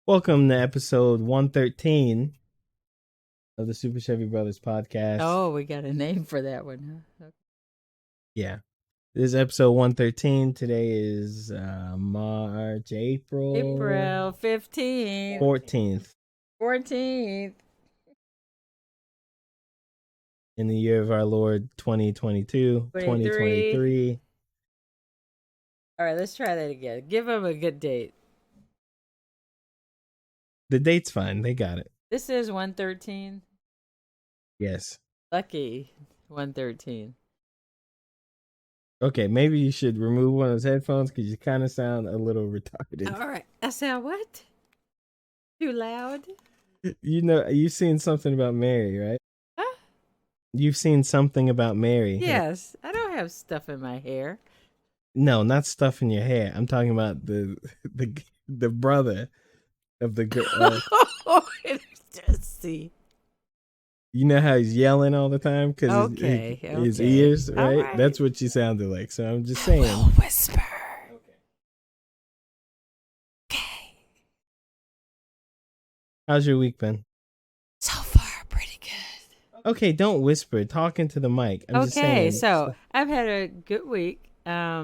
Welcome to episode 113 of the Super Chevy Brothers podcast. Oh, we got a name for that one, huh? Okay. Yeah. This is episode 113. Today is April April 15th. 14th 14th. in the year of our Lord 2022, 23. 2023. All right, let's try that again. Give them a good date. The date's fine. They got it. This is 113. Yes. Lucky 113. Okay, maybe you should remove one of those headphones because you kind of sound a little retarded. All right. I sound what? Too loud? You know, you've seen something about Mary, right? Huh? You've seen something about Mary. Yes. I don't have stuff in my hair. No, not stuff in your hair. I'm talking about the brother of the girl. Just see. You know how he's yelling all the time because his ears, right? Right. That's what she sounded like. So I'm just saying. We'll whisper. Okay. How's your week been? So far, pretty good. Okay, don't whisper. Talk into the mic. I'm just saying. So I've had a good week. A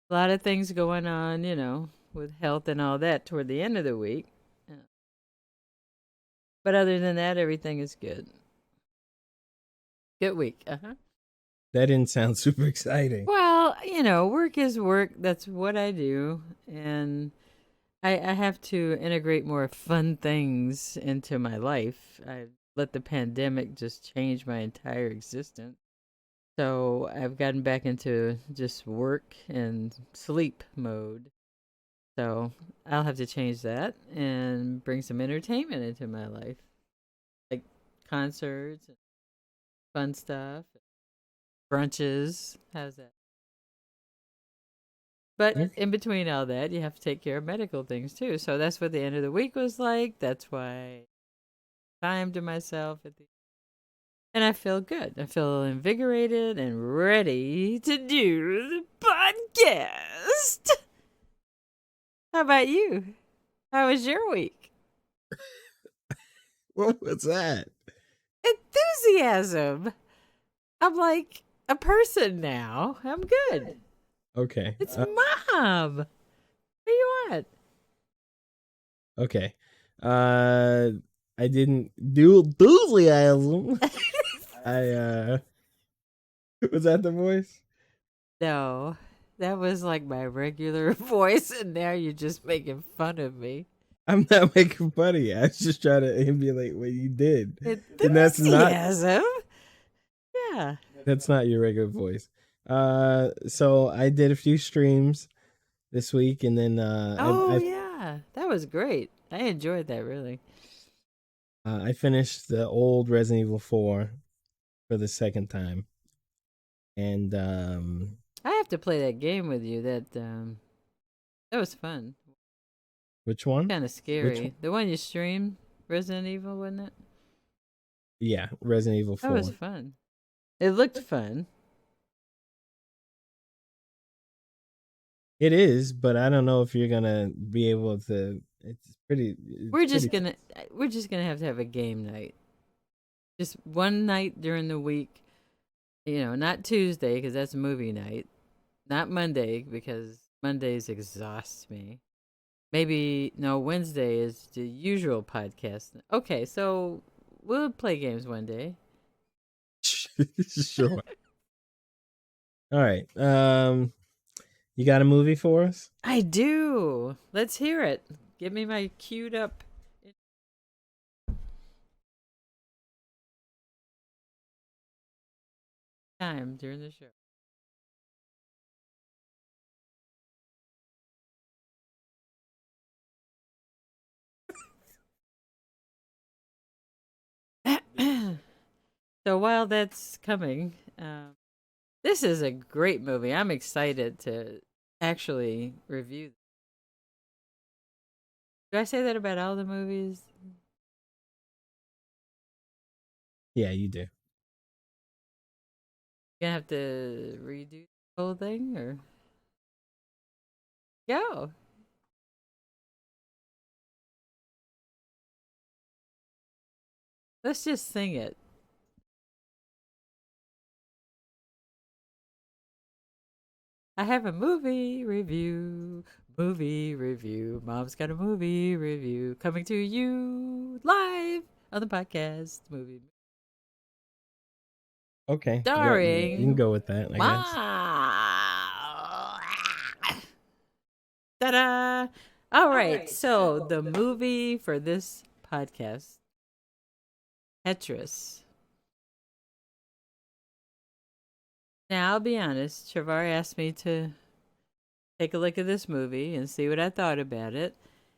lot of things going on, with health and all that toward the end of the week. But other than that, everything is good. Good week. Uh-huh. That didn't sound super exciting. Well, work is work. That's what I do. And I have to integrate more fun things into my life. I let the pandemic just change my entire existence. So I've gotten back into just work and sleep mode. So I'll have to change that and bring some entertainment into my life, like concerts and fun stuff, brunches. How's that? But in between all that, you have to take care of medical things too. So that's what the end of the week was like. That's why I time to myself and I feel good. I feel invigorated and ready to do the podcast. How about you? How was your week? What was that? Enthusiasm. I'm like a person now. I'm good. Okay. It's Mom. What do you want? Okay. I didn't do enthusiasm. Was that the voice? No, that was like my regular voice, and now you're just making fun of me. I'm not making fun of you. I was just trying to emulate what you did. Enthusiasm? Yeah. That's not your regular voice. So I did a few streams this week, and then yeah, that was great. I enjoyed that really. I finished the old Resident Evil 4 for the second time, and I have to play that game with you. That was fun. which one? Kind of scary. The one you streamed, Resident Evil, wasn't it? Yeah, Resident Evil 4. That was fun. It looked fun. It is, but I don't know if you're gonna be able to. It's pretty. We're just gonna have a game night. Just one night during the week. Not Tuesday because that's movie night. Not Monday because Mondays exhaust me. Maybe no, Wednesday is the usual podcast. Okay, so we'll play games one day. Sure. All right. You got a movie for us? I do. Let's hear it. Give me my queued up time during the show. So while that's coming, this is a great movie. I'm excited to actually review. Do I say that about all the movies? Yeah, you do. You gonna have to redo the whole thing or go? Let's just sing it. I have a movie review. Movie review. Mom's got a movie review coming to you live on the podcast. Movie Okay, you can starring go with that, I guess. Mom. Ta-da! All right, so the movie for this podcast, Tetris. Now, I'll be honest, Travar asked me to take a look at this movie and see what I thought about it.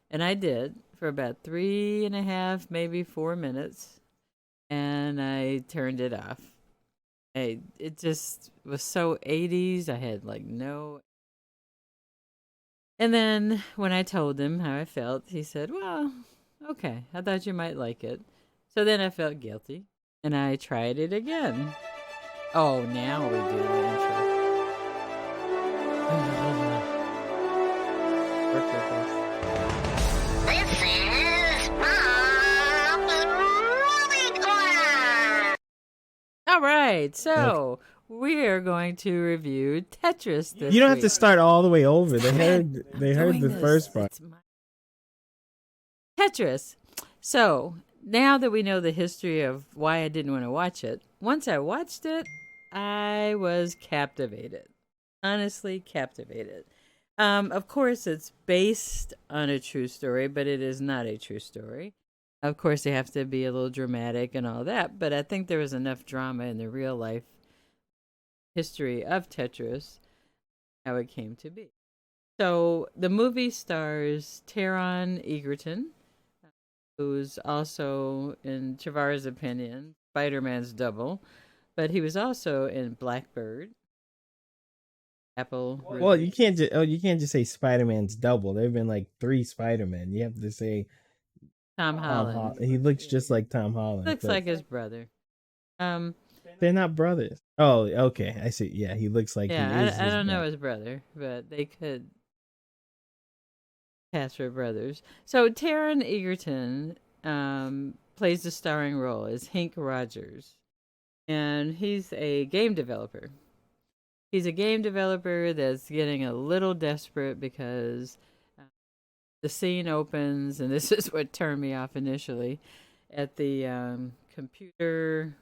And I did for about 3.5, maybe 4 minutes. And I turned it off. It just was so 80s. I had like no. And then when I told him how I felt, he said, "Well, okay, I thought you might like it." So then I felt guilty and I tried it again. Oh, now we do the intro. Work with us. This is Mom's Movie Corner. All right, so we're going to review Tetris this You don't have week. to start all the way over. They Damn heard it, they I'm heard doing the this. first part. It's Tetris. So now that we know the history of why I didn't want to watch it, once I watched it, I was captivated. Honestly, captivated. Of course, it's based on a true story, but it is not a true story. Of course, they have to be a little dramatic and all that, but I think there was enough drama in the real life history of Tetris, how it came to be. So the movie stars Taron Egerton, who's also, in Travara's opinion, Spider Man's double, but he was also in Blackbird, Apple. Well, you can't just say Spider-Man's double. There've been like 3 Spider-Men. You have to say Tom Holland. He looks just like Tom Holland. Looks like his brother. They're not brothers. Oh, okay. I see. Yeah, he looks like he Yeah, is I his don't know brother. his brother, but they could cast for brothers. So Taron Egerton plays the starring role as Hank Rogers, and he's a game developer. He's a game developer that's getting a little desperate because the scene opens, and this is what turned me off initially, at the computer.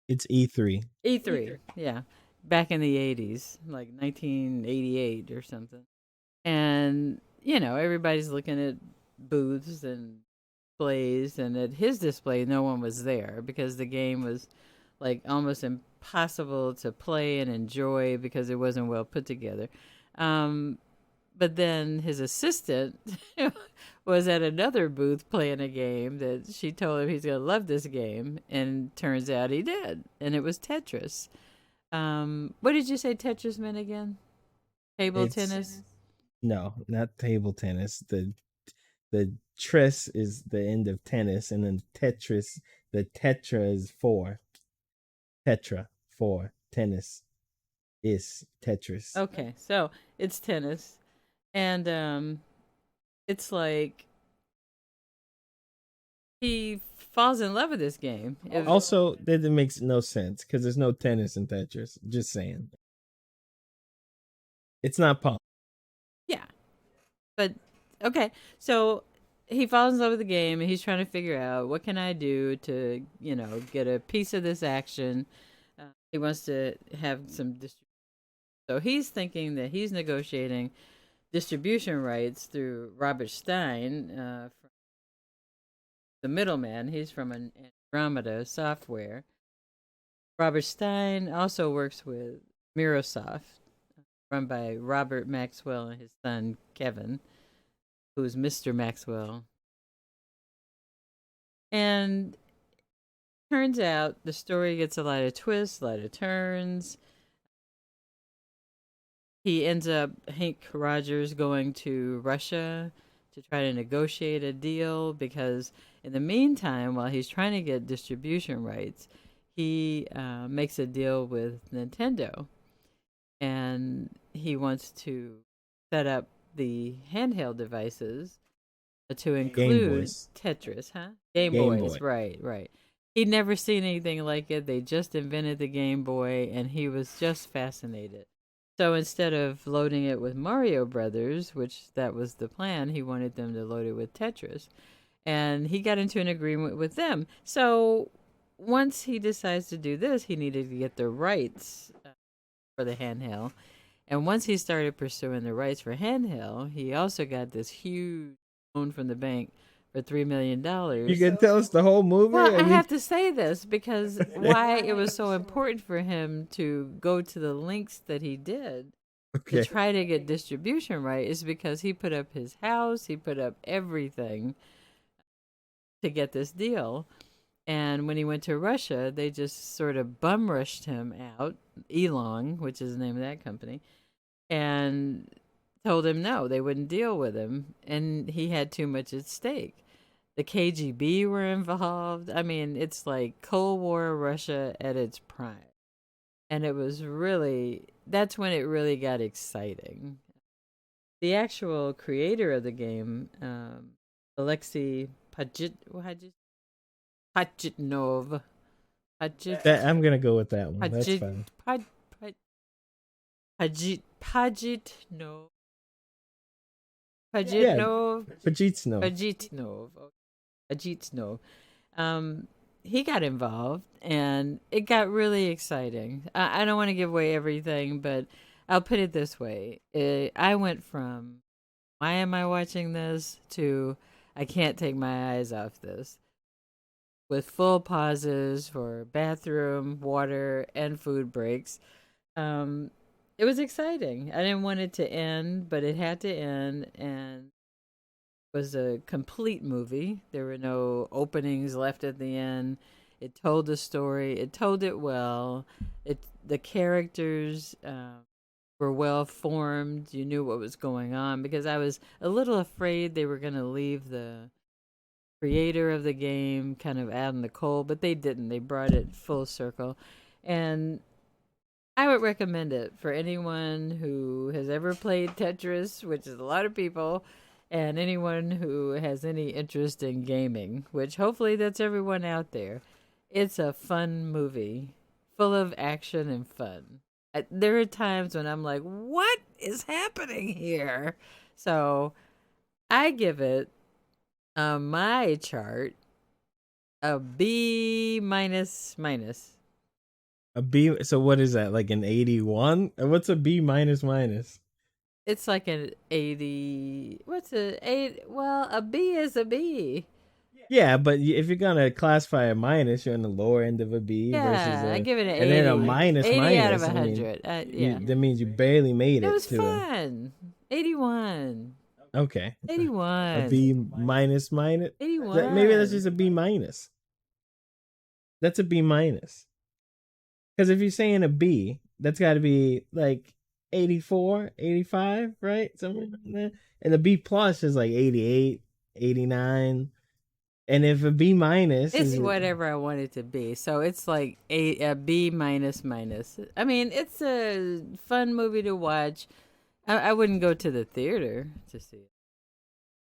It's E3. E3, yeah, back in the 80s, like 1988 or something. And, everybody's looking at booths and displays, and at his display, no one was there because the game was like almost impossible to play and enjoy because it wasn't well put together. Um, but then his assistant was at another booth playing a game that she told him he's going to love this game, and turns out he did, and it was Tetris. What did you say Tetris meant again? Table tennis? No, not table tennis. The tris is the end of tennis, and then Tetris. The tetra is 4. Tetra 4. Tennis is Tetris. Okay, so it's tennis, and it's like he falls in love with this game. Also, that makes no sense because there's no tennis in Tetris. Just saying, it's not pong. Yeah, but okay, so he falls in love with the game, and he's trying to figure out what can I do to get a piece of this action. He wants to have some distribution, so he's thinking that he's negotiating distribution rights through Robert Stein, from the middleman. He's from Andromeda Software. Robert Stein also works with Microsoft, run by Robert Maxwell and his son Kevin, who's Mr. Maxwell. And turns out the story gets a lot of twists, a lot of turns. He ends up, Hank Rogers, going to Russia to try to negotiate a deal because, in the meantime, while he's trying to get distribution rights, he makes a deal with Nintendo, and he wants to set up the handheld devices to Game include Boys. Tetris, huh? Game Game Boys, Boy. right, right. He'd never seen anything like it. They just invented the Game Boy, and he was just fascinated. So instead of loading it with Mario Brothers, which that was the plan, he wanted them to load it with Tetris. And he got into an agreement with them. So once he decides to do this, he needed to get the rights for the handheld. And once he started pursuing the rights for handheld, he also got this huge loan from the bank for $3 million. You can tell us the whole movie. Well, I have to say this because why it was so important for him to go to the lengths that he did Okay. to try to get distribution right is because he put up his house, he put up everything to get this deal. And when he went to Russia, they just sort of bum rushed him out, Elong, which is the name of that company, and told him no, they wouldn't deal with him. And he had too much at stake. The KGB were involved. I mean, it's like Cold War Russia at its prime. And it was really, that's when it really got exciting. The actual creator of the game, Alexei Pajitnov. I'm gonna go with that one. That's fine. Pajitnov. Pajitnov. He got involved, and it got really exciting. I don't want to give away everything, but I'll put it this way. I went from, why am I watching this, to I can't take my eyes off this. With full pauses for bathroom, water, and food breaks. It was exciting. I didn't want it to end, but it had to end, and it was a complete movie. There were no openings left at the end. It told the story. It told it well. The characters were well formed. You knew what was going on, because I was a little afraid they were going to leave the creator of the game kind of out in the cold, but they didn't. They brought it full circle. And I would recommend it for anyone who has ever played Tetris, which is a lot of people, and anyone who has any interest in gaming, which hopefully that's everyone out there. It's a fun movie, full of action and fun. There are times when I'm like, what is happening here? So I give it, my chart, a B minus minus. A B. So what is that? Like an 81? What's a B minus minus? It's like an 80. What's a 8? Well, a B is a B. Yeah, but if you're gonna classify a minus, you're on the lower end of a B. Yeah, versus I give it an 80. And then a minus 80 minus. out of I mean, 100. Yeah. that means you barely made it. It was to fun. 81. Okay. 81. A B minus minus. 81. Maybe that's just a B minus. That's a B minus. Because if you're saying a B, that's got to be like 84, 85, right? Somewhere in there. And a B plus is like 88, 89. And if a B minus it's whatever I want it to be. So it's like a B minus minus. I mean, it's a fun movie to watch. I wouldn't go to the theater to see it.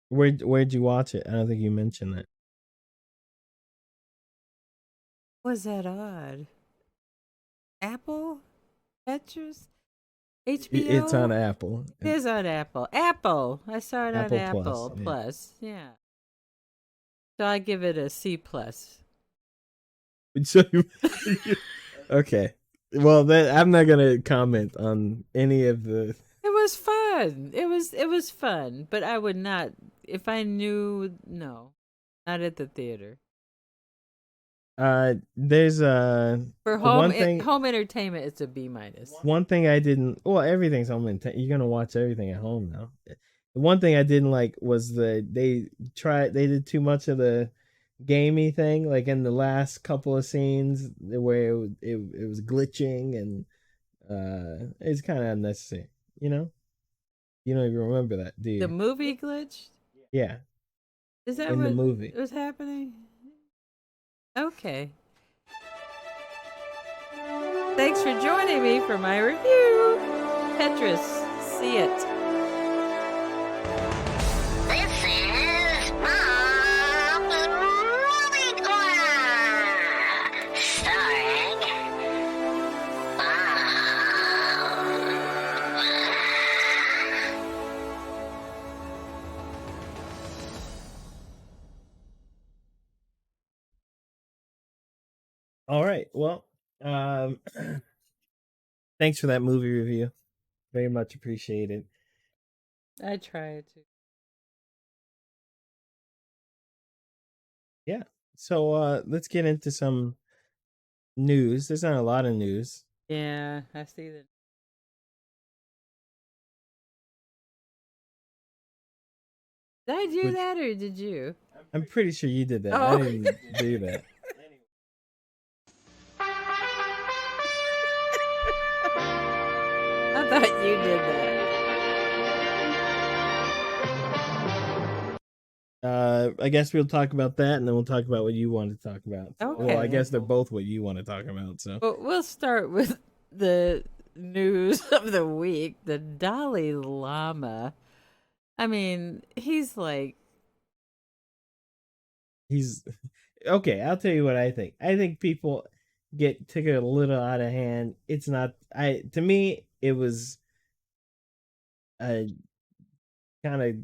Where'd you watch it? I don't think you mentioned that. Was that odd? Apple? Tetris? HBO? It's on Apple. It is on Apple. Apple. I saw it Apple on Apple Plus, yeah. Plus. Yeah. So I give it a C plus. So okay. Well, I'm not gonna comment on any of the. It was fun. It was fun, but I would not, if I knew. No, not at the theater. There's For one thing. home entertainment, it's a B minus. One thing I didn't. Well, everything's home entertainment. You're gonna watch everything at home now. The one thing I didn't like was they did too much of the gamey thing, like in the last couple of scenes where it was glitching, and it's kind of unnecessary. You don't even remember that, do you? The movie glitch? Yeah. Is that in what the movie was happening? Okay. Thanks for joining me for my review. Tetris. See it. This is All right. Well, um, thanks for that movie review. Very much appreciated. I try to. Yeah. So let's get into some news. There's not a lot of news. Yeah, I see that. Did I do Which that or did you? I'm pretty sure you did that. I Oh. didn't do that. I thought you did that. I guess we'll talk about that, and then we'll talk about what you want to talk about. Well, I Okay. guess they're both what you want to talk about. So Well, we'll start with the news of the week. The Dalai Lama. I mean, he's like, he's okay. I'll tell you what I think. I think people took it a little out of hand. It's not. I to me, it was a kind of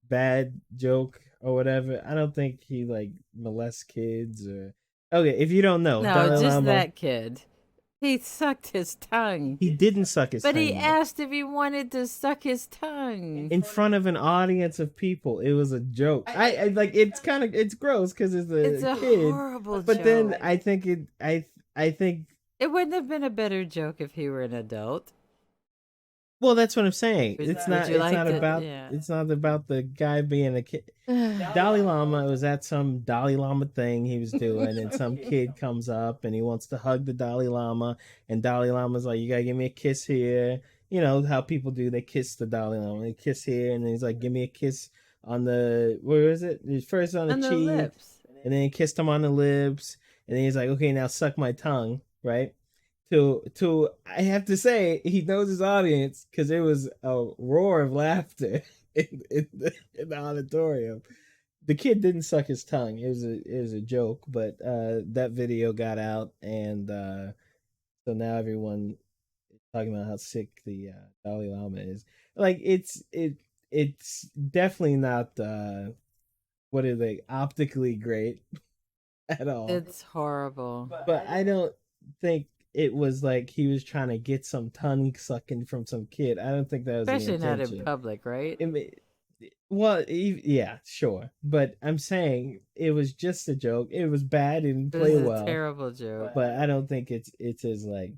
bad joke or whatever. I don't think he like molests kids or. Okay, if you don't know, no, Dalai just Lama, that kid. He sucked his tongue. he didn't suck his But tongue he though. asked if he wanted to suck his tongue. In front of an audience of people. It was a joke. I like it's kind of it's gross because It's a a kid. horrible But joke. then I think I think It wouldn't have been a better joke if he were an adult. well that's what I'm saying. Would- It's would not you it's like not to- about yeah. it's not about the guy being a kid. Dalai Lama was at some Dalai Lama thing he was doing, and some kid comes up and he wants to hug the Dalai Lama, and Dalai Lama's like, "You gotta give me a kiss here." You know how people do; they kiss the Dalai Lama. They kiss here, and then he's like, "Give me a kiss on the where is it? First on the On the cheek, lips. and then he kissed him on the lips, and then he's like, "Okay, now suck my tongue," right? To I have to say he knows his audience because there was a roar of laughter in the auditorium. The kid didn't suck his tongue. It was a joke, but that video got out, and so now everyone is talking about how sick the Dalai Lama is. Like it's definitely not what are they optically great at all. It's horrible. But I don't think it was like he was trying to get some tongue sucking from some kid. I don't think that was Especially the not intention. in public, right? Well, yeah, sure, but I'm saying it was just a joke. It was bad. It didn't It was play a well, terrible joke. but I don't think it's as like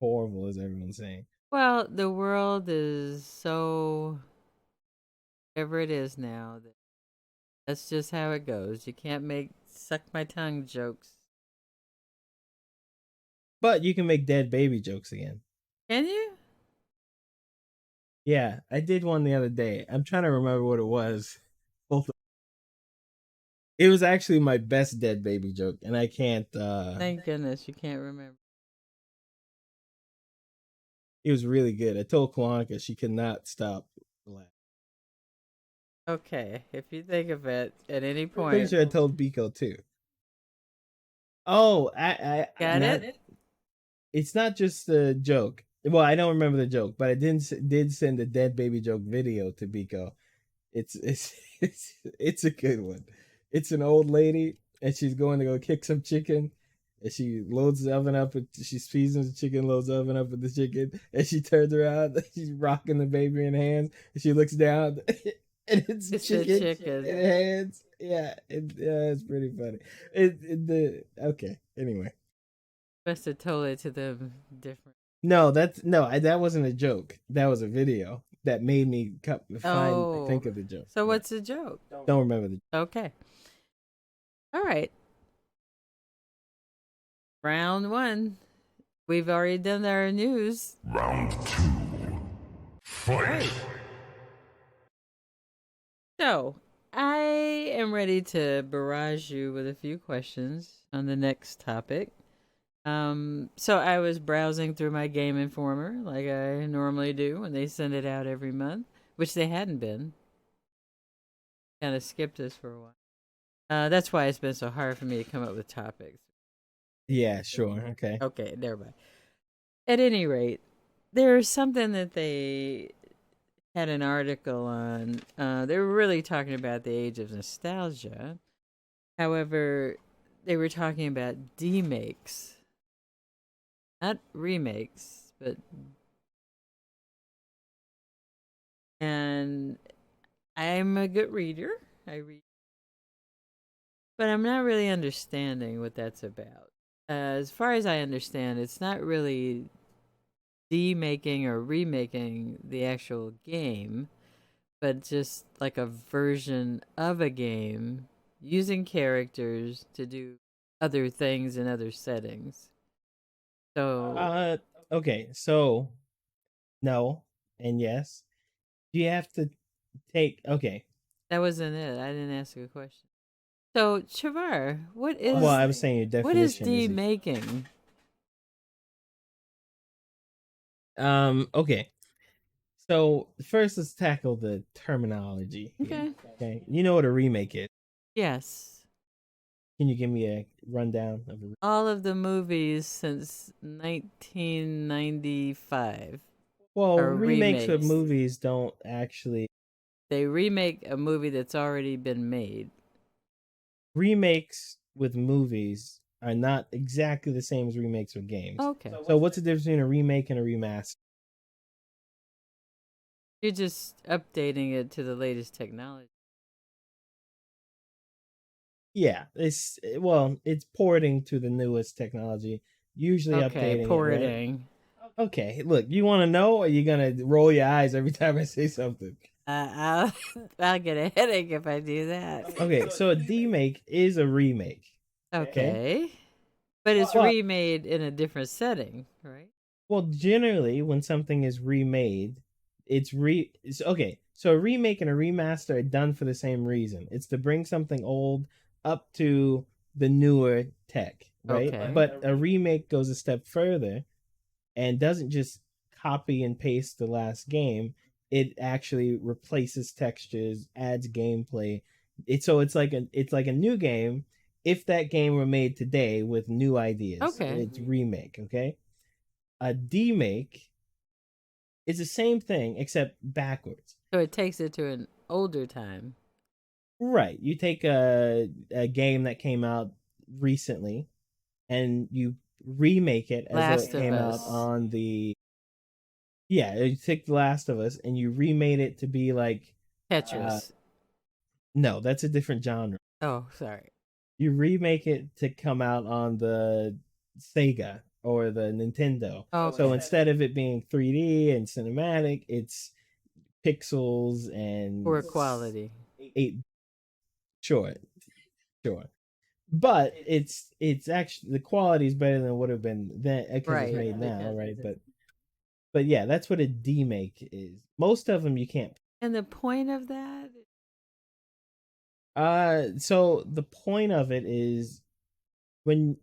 horrible as everyone's saying. Well, the world is so whatever it is now. That's just how it goes. You can't make suck my tongue jokes. But you can make dead baby jokes again. Can you? Yeah, I did one the other day. I'm trying to remember what it was. Both. It was actually my best dead baby joke, and I can't. Thank goodness you can't remember. It was really good. I told Kalanka she could not stop laughing. Okay, if you think of it at any point. Pretty sure I told Biko too. Oh, I Got it? It's not just the joke. Well, I don't remember the joke, but I did send a dead baby joke video to Biko. It's a good one. It's an old lady and she's going to go kick some chicken, and she loads the oven up. She seasons the chicken, loads the oven up with the chicken, and she turns around. She's rocking the baby in her hands, and she looks down, and it's a chicken in her hands. Yeah, it's pretty funny. Okay. Anyway, Must have told it to them different. no, that wasn't a joke. That was a video that made me think of the joke. So what's the joke? Don't remember the. Okay. All right. Round one. We've already done our news. Round 2. Fight! So, I am ready to barrage you with a few questions on the next topic. So I was browsing through my Game Informer like I normally do when they send it out every month, which they hadn't been. Kind of skipped this for a while. That's why it's been so hard for me to come up with topics. Yeah, sure. Okay. Okay, never mind. At any rate, there's something that they had an article on. They were really talking about the age of nostalgia. However, they were talking about demakes, not remakes, but and I'm a good reader. I read, but I'm not really understanding what that's about. As far as I understand, it's not really demaking or remaking the actual game, but just like a version of a game using characters to do other things in other settings. So Uh, okay, so no and yes. You have to take okay. that wasn't it. I didn't ask a question. So Chavar, Well, I was saying your what is definition is demaking? okay. So first, let's tackle the terminology here. Okay. Okay, you know what a remake is. Yes. Can you give me a rundown of a? All of the movies since 1995 Well, are remakes of remakes. movies don't actually. They remake a movie that's already been made. Remakes with movies are not exactly the same as remakes with games. Okay. So what's the difference between a remake and a remaster? You're just updating it to the latest technology. Yeah, it's porting to the newest technology, usually Okay, updating it, right? porting. Okay, look, you want to know, or you gonna roll your eyes every time I say something? I'll, I'll get a headache if I do that. Okay, so a demake is a remake. Okay, Okay. But it's well, remade in a different setting, right? well, generally, when something is remade, it's okay. So a remake and a remaster are done for the same reason. It's to bring something old up to the newer tech, right? Okay. But a remake goes a step further and doesn't just copy and paste the last game. It actually replaces textures, adds gameplay. It's like a new game if that game were made today with new ideas. Okay. It's remake, okay? A demake is the same thing except backwards. So it takes it to an older time. Right. You take a game that came out recently and you remake it as though it Last of came out Us. on the yeah, you take The Last of Us and you remade it to be like Tetris. no, that's a different genre. Oh, sorry. You remake it to come out on the Sega or the Nintendo. Okay. So instead of it being 3D and cinematic, it's pixels and Poor quality. 8 sure, sure. But it's actually the quality is better than it would have been then because it's Right. made now, Because right? But yeah, that's what a demake is. Most of them you can't. And the point of that? So the point of it is when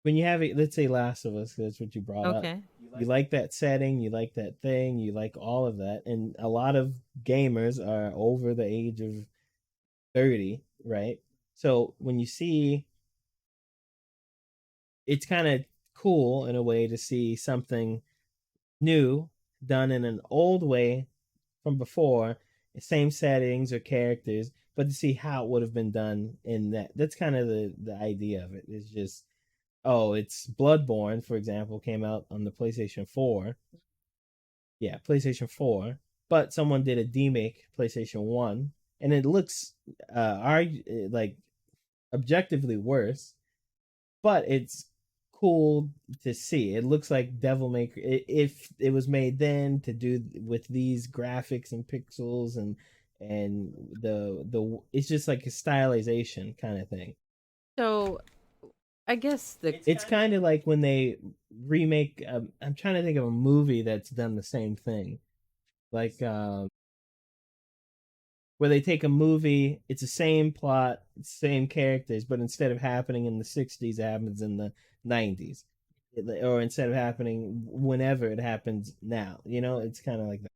when you have it, let's say Last of Us, that's what you brought up. Okay. You like that setting, you like that thing, you like all of that, and a lot of gamers are over the age of 30, right? So when you see, it's kind of cool in a way to see something new done in an old way from before, same settings or characters, but to see how it would have been done in that. That's kind of the idea of it. It's just it's Bloodborne, for example, came out on the PlayStation 4. Yeah, PlayStation 4, but someone did a demake PlayStation 1 and it looks like objectively worse, but it's cool to see. It looks like Devil May Cry if it was made then to do with these graphics and pixels and the it's just like a stylization kind of thing. So I guess It's kind of like when they remake. I'm trying to think of a movie that's done the same thing, like where they take a movie, it's the same plot, same characters, but instead of happening in the 60s, it happens in the 90s. Or instead of happening whenever it happens now. It's kind of like that.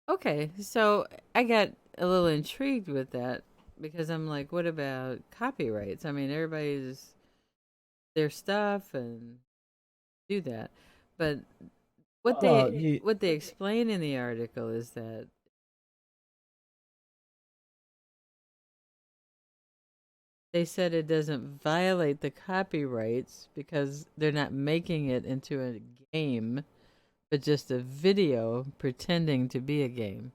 okay. So I got a little intrigued with that because I'm like, what about copyrights? I mean, everybody's their stuff and do that, but Well, you what they explain in the article is that They said it doesn't violate the copyrights because they're not making it into a game, but just a video pretending to be a game.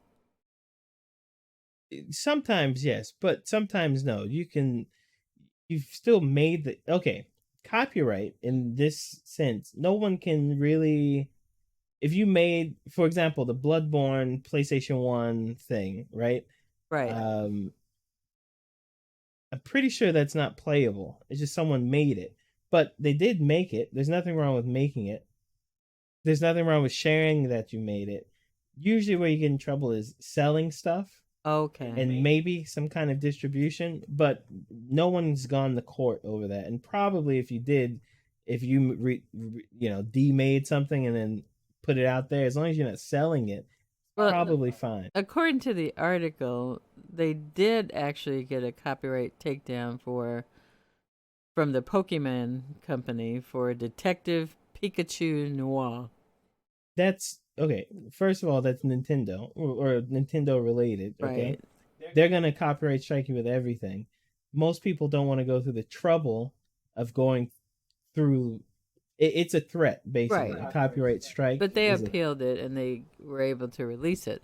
Sometimes yes, but sometimes no. You've still made the okay copyright in this sense. No one can really. If you made, for example, the Bloodborne PlayStation 1 thing, right? Right. Um, I'm pretty sure that's not playable. It's just someone made it. But they did make it. There's nothing wrong with making it. There's nothing wrong with sharing that you made it. Usually, where you get in trouble is selling stuff Okay. and maybe some kind of distribution, but no one's gone to court over that. And probably if you did, if you demade something and then put it out there, as long as you're not selling it, Well, probably fine. according to the article, they did actually get a copyright takedown from the Pokemon company for Detective Pikachu Noir. That's okay. First of all, that's Nintendo or Nintendo related. Okay, Right. they're gonna copyright strike you with everything. Most people don't want to go through the trouble of going through. It's a threat, basically. Right. A copyright strike, But they is appealed it and they were able to release it.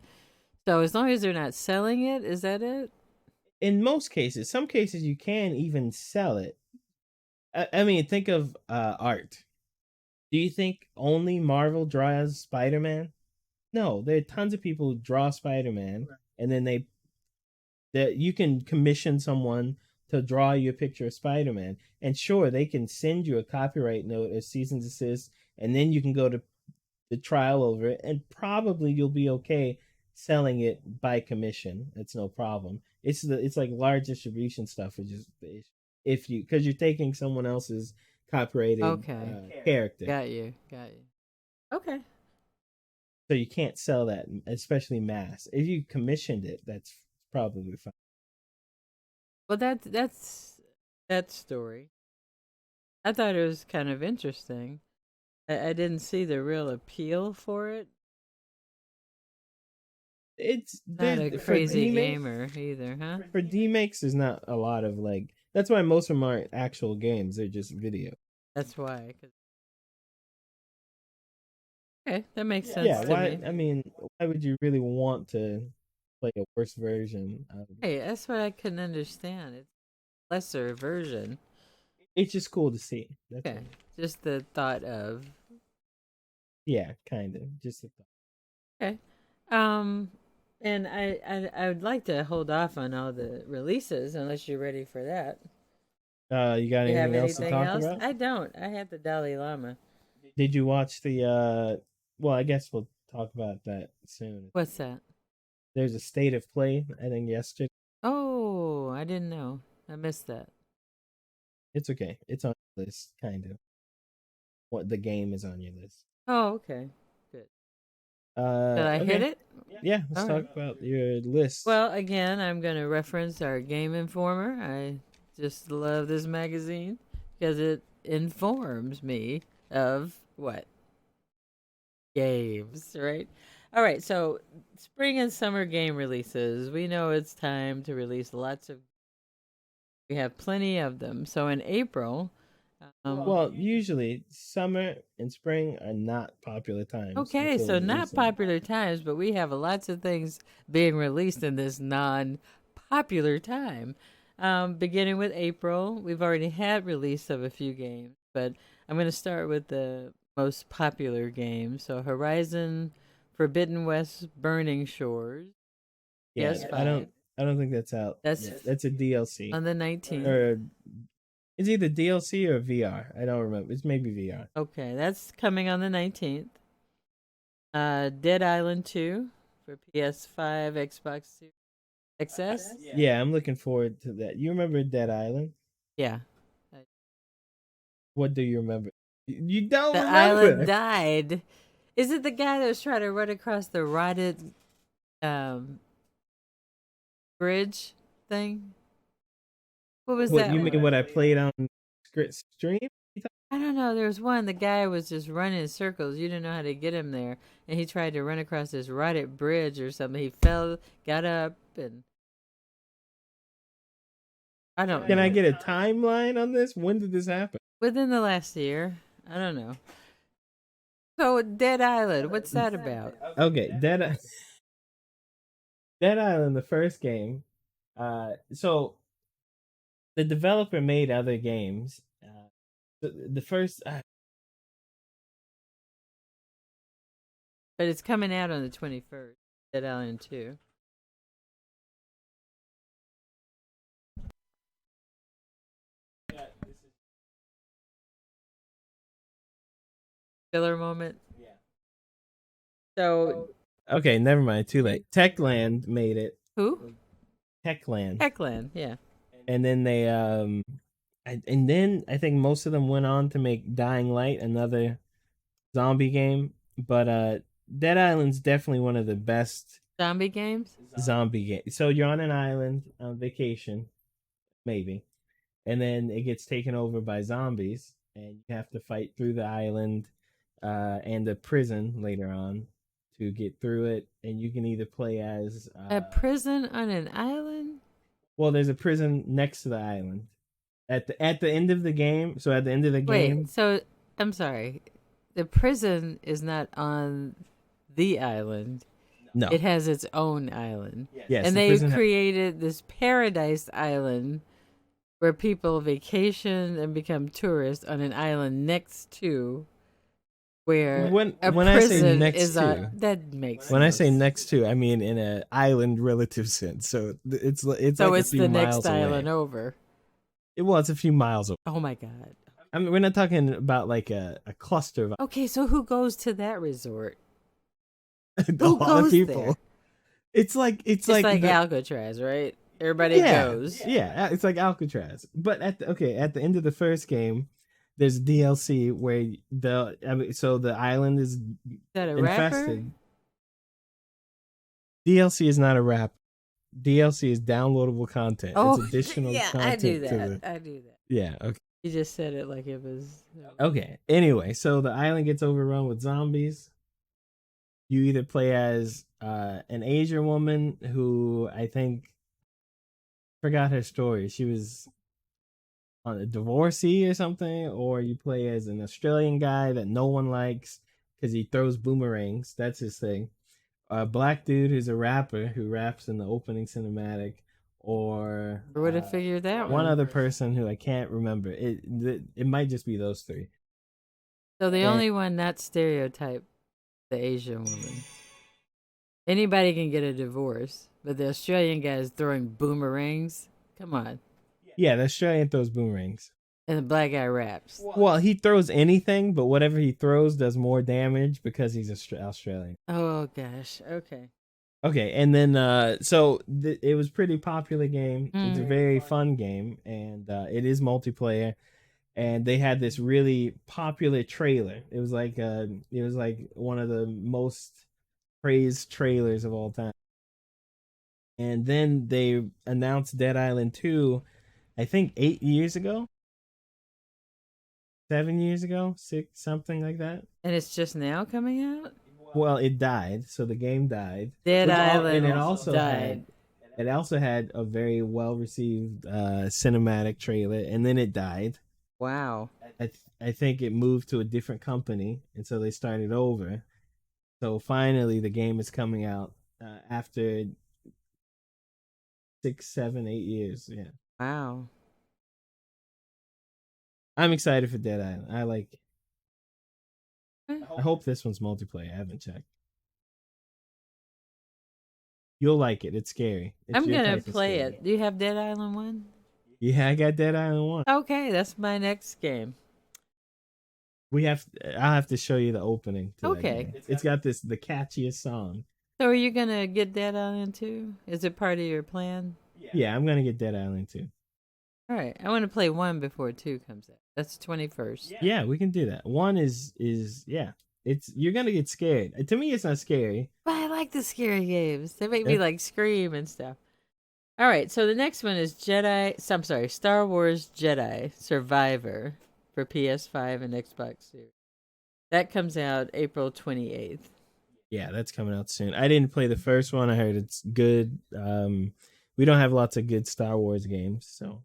So as long as they're not selling it, is that it? in most cases. Some cases you can even sell it. I mean, think of art. Do you think only Marvel draws Spider-Man? No, there are tons of people who draw Spider-Man, and then that you can commission someone to draw you a picture of Spider-Man, and sure, they can send you a copyright note or cease and desist, and then you can go to the trial over it, and probably you'll be okay selling it by commission. That's no problem. It's like large distribution stuff, which is the issue. If you because you're taking someone else's copyrighted Okay. character, Got you. Okay. so you can't sell that, especially mass. If you commissioned it, that's probably fine. Well, that's that story. I thought it was kind of interesting. I didn't see the real appeal for it. It's Not a for crazy demake, gamer either, huh? for demakes. There's not a lot of like. That's why most of them aren't actual games. They're just video. That's why. Okay, that makes sense Yeah. to Why? me. I mean, why would you really want to play a worse version of it? Hey, that's what I couldn't understand. It's a lesser version. It's just cool to see. That's Okay, all. just the thought of Yeah, kind of. Just a thought. okay. Um, and I would like to hold off on all the releases unless you're ready for that. You got You have anything else to anything talk else? about? I don't. I had the Dalai Lama. Did you watch the? Well, I guess we'll talk about that soon. What's that? There's a state of play. I think yesterday. Oh, I didn't know. I missed that. It's okay. It's on your list, kind of. What the game is on your list. Oh, okay. Good. Uh, Did I hit okay. it? Yeah, let's All talk right. about your list. Well, again, I'm going to reference our Game Informer. I just love this magazine because it informs me of what? Games, right? All right, so spring and summer game releases. We know it's time to release lots of. We have plenty of them. So in April, Well, usually summer and spring are not popular times. okay, until so not recently. popular times, but we have lots of things being released in this non-popular time. Beginning with April, we've already had release of a few games, but I'm going to start with the most popular games. So Horizon Forbidden West Burning Shores. Yeah, Yes, I don't think that's out. That's yet. That's a DLC. on the 19th. Or is either DLC or VR. I don't remember. It's maybe VR. Okay, that's coming on the 19th. Dead Island 2 for PS5, Xbox Series XS. Yeah, I'm looking forward to that. You remember Dead Island? Yeah. What do you remember? You don't The remember. island died. Is it the guy that was trying to run across the rotted bridge thing? What was What that you one? mean? What I played on stream? I don't know. There was one. The guy was just running in circles. You didn't know how to get him there, and he tried to run across this rotted bridge or something. He fell, got up, and I don't Can know. I get a timeline on this? When did this happen? Within the last year. I don't know. So Dead Island, what's that about? Okay, Dead Island, the first game. So the developer made other games. The first. But it's coming out on the 21st. Dead Island 2. Filler moment. So Okay, never mind. Too late. Techland made it. who? Techland. Heckland, yeah. And then they and then I think most of them went on to make Dying Light, another zombie game. But Dead Island's definitely one of the best Zombie games? zombie games. So you're on an island on vacation, maybe, and then it gets taken over by zombies, and you have to fight through the island and the prison later on to get through it. And you can either play as A prison on an island? well, there's a prison next to the island at the end of the game. So at the end of the game, Wait, so I'm sorry. The prison is not on the island. no, It has its own island. yes, And the they prison created this paradise island where people vacation and become tourists on an island next to where When- a when I say prison next is to- on. That makes when I sense. say next to, I mean in an island relative sense. So it's So like it's a few the miles next island away. over. Well, it's a few miles away. Oh my god. I mean, we're not talking about like a cluster of Okay, so who goes to that resort? a Who lot of goes people. there? It's like It's like the- Alcatraz, right? Everybody yeah, goes. Yeah, it's like Alcatraz. But at the end of the first game, there's DLC where so the island is Is that a infested. rapper? DLC is not a wrap. DLC is downloadable content. Oh, It's additional yeah, content I do to that. the I do that. yeah. Okay. You just said it like it was. Okay. Anyway, so the island gets overrun with zombies. You either play as an Asian woman who I think forgot her story. She was on a divorcee or something, or you play as an Australian guy that no one likes because he throws boomerangs. That's his thing. A black dude who's a rapper who raps in the opening cinematic, or I would have figured that one one. other person who I can't remember. It might just be those three. So the Yeah. only one not stereotype, the Asian woman. Anybody can get a divorce, but the Australian guy is throwing boomerangs. Come on. Yeah, the Australian throws boomerangs. And the black guy raps. Well, he throws anything, but whatever he throws does more damage because he's Australian. Oh gosh. Okay. Okay, and then it was pretty popular game. It's a Mm. very fun game, and it is multiplayer. And they had this really popular trailer. It was like one of the most praised trailers of all time. And then they announced Dead Island 2, I think 8 years ago. 7 years ago, 6, something like that. And it's just now coming out? Well, it died, so the game died. Dead Island and it also died. had a very well received cinematic trailer, and then it died. Wow. I think it moved to a different company, and so they started over. So finally, the game is coming out after 6, 7, 8 years. Yeah, Wow. I'm excited for Dead Island. Okay. I hope this one's multiplayer. I haven't checked. You'll like it. It's scary. I'm your gonna type of play scary. it. Do you have Dead Island 1? Yeah, I got Dead Island 1. Okay, that's my next game. I'll have to show you the opening. To that Okay. game. It's got the catchiest song. So are you gonna get Dead Island 2? Is it part of your plan? Yeah, I'm gonna get Dead Island 2. All right, I want to play 1 before 2 comes out. That's 21st. Yeah, we can do that. 1 is yeah. You're gonna get scared. To me, it's not scary. But I like the scary games. They make me Yeah. like scream and stuff. All right, so the next one is Star Wars Jedi Survivor for PS5 and Xbox Series. That comes out April 28th. Yeah, that's coming out soon. I didn't play the first one. I heard it's good. We don't have lots of good Star Wars games, so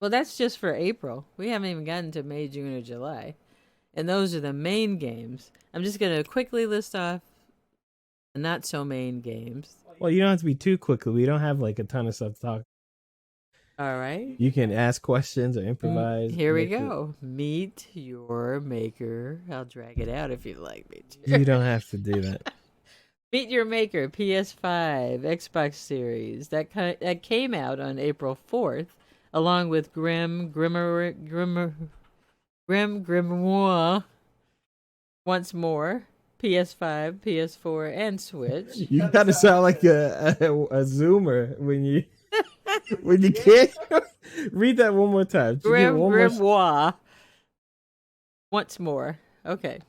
Well, that's just for April. We haven't even gotten to May, June, or July. And those are the main games. I'm just going to quickly list off the not so main games. Well, you don't have to be too quickly. We don't have like a ton of stuff to talk. All right. You can ask questions or improvise. Here we make it- go. Meet your maker. I'll drag it out if you'd like me to. You don't have to do that. Meet Your Maker, PS5, Xbox Series. That came out on April 4th, along with Grim Grimoire. Once more, PS5, PS4, and Switch. You gotta sound like a Zoomer when you can't read that one more time. Just give it one more- Grimoire. Once more. Okay.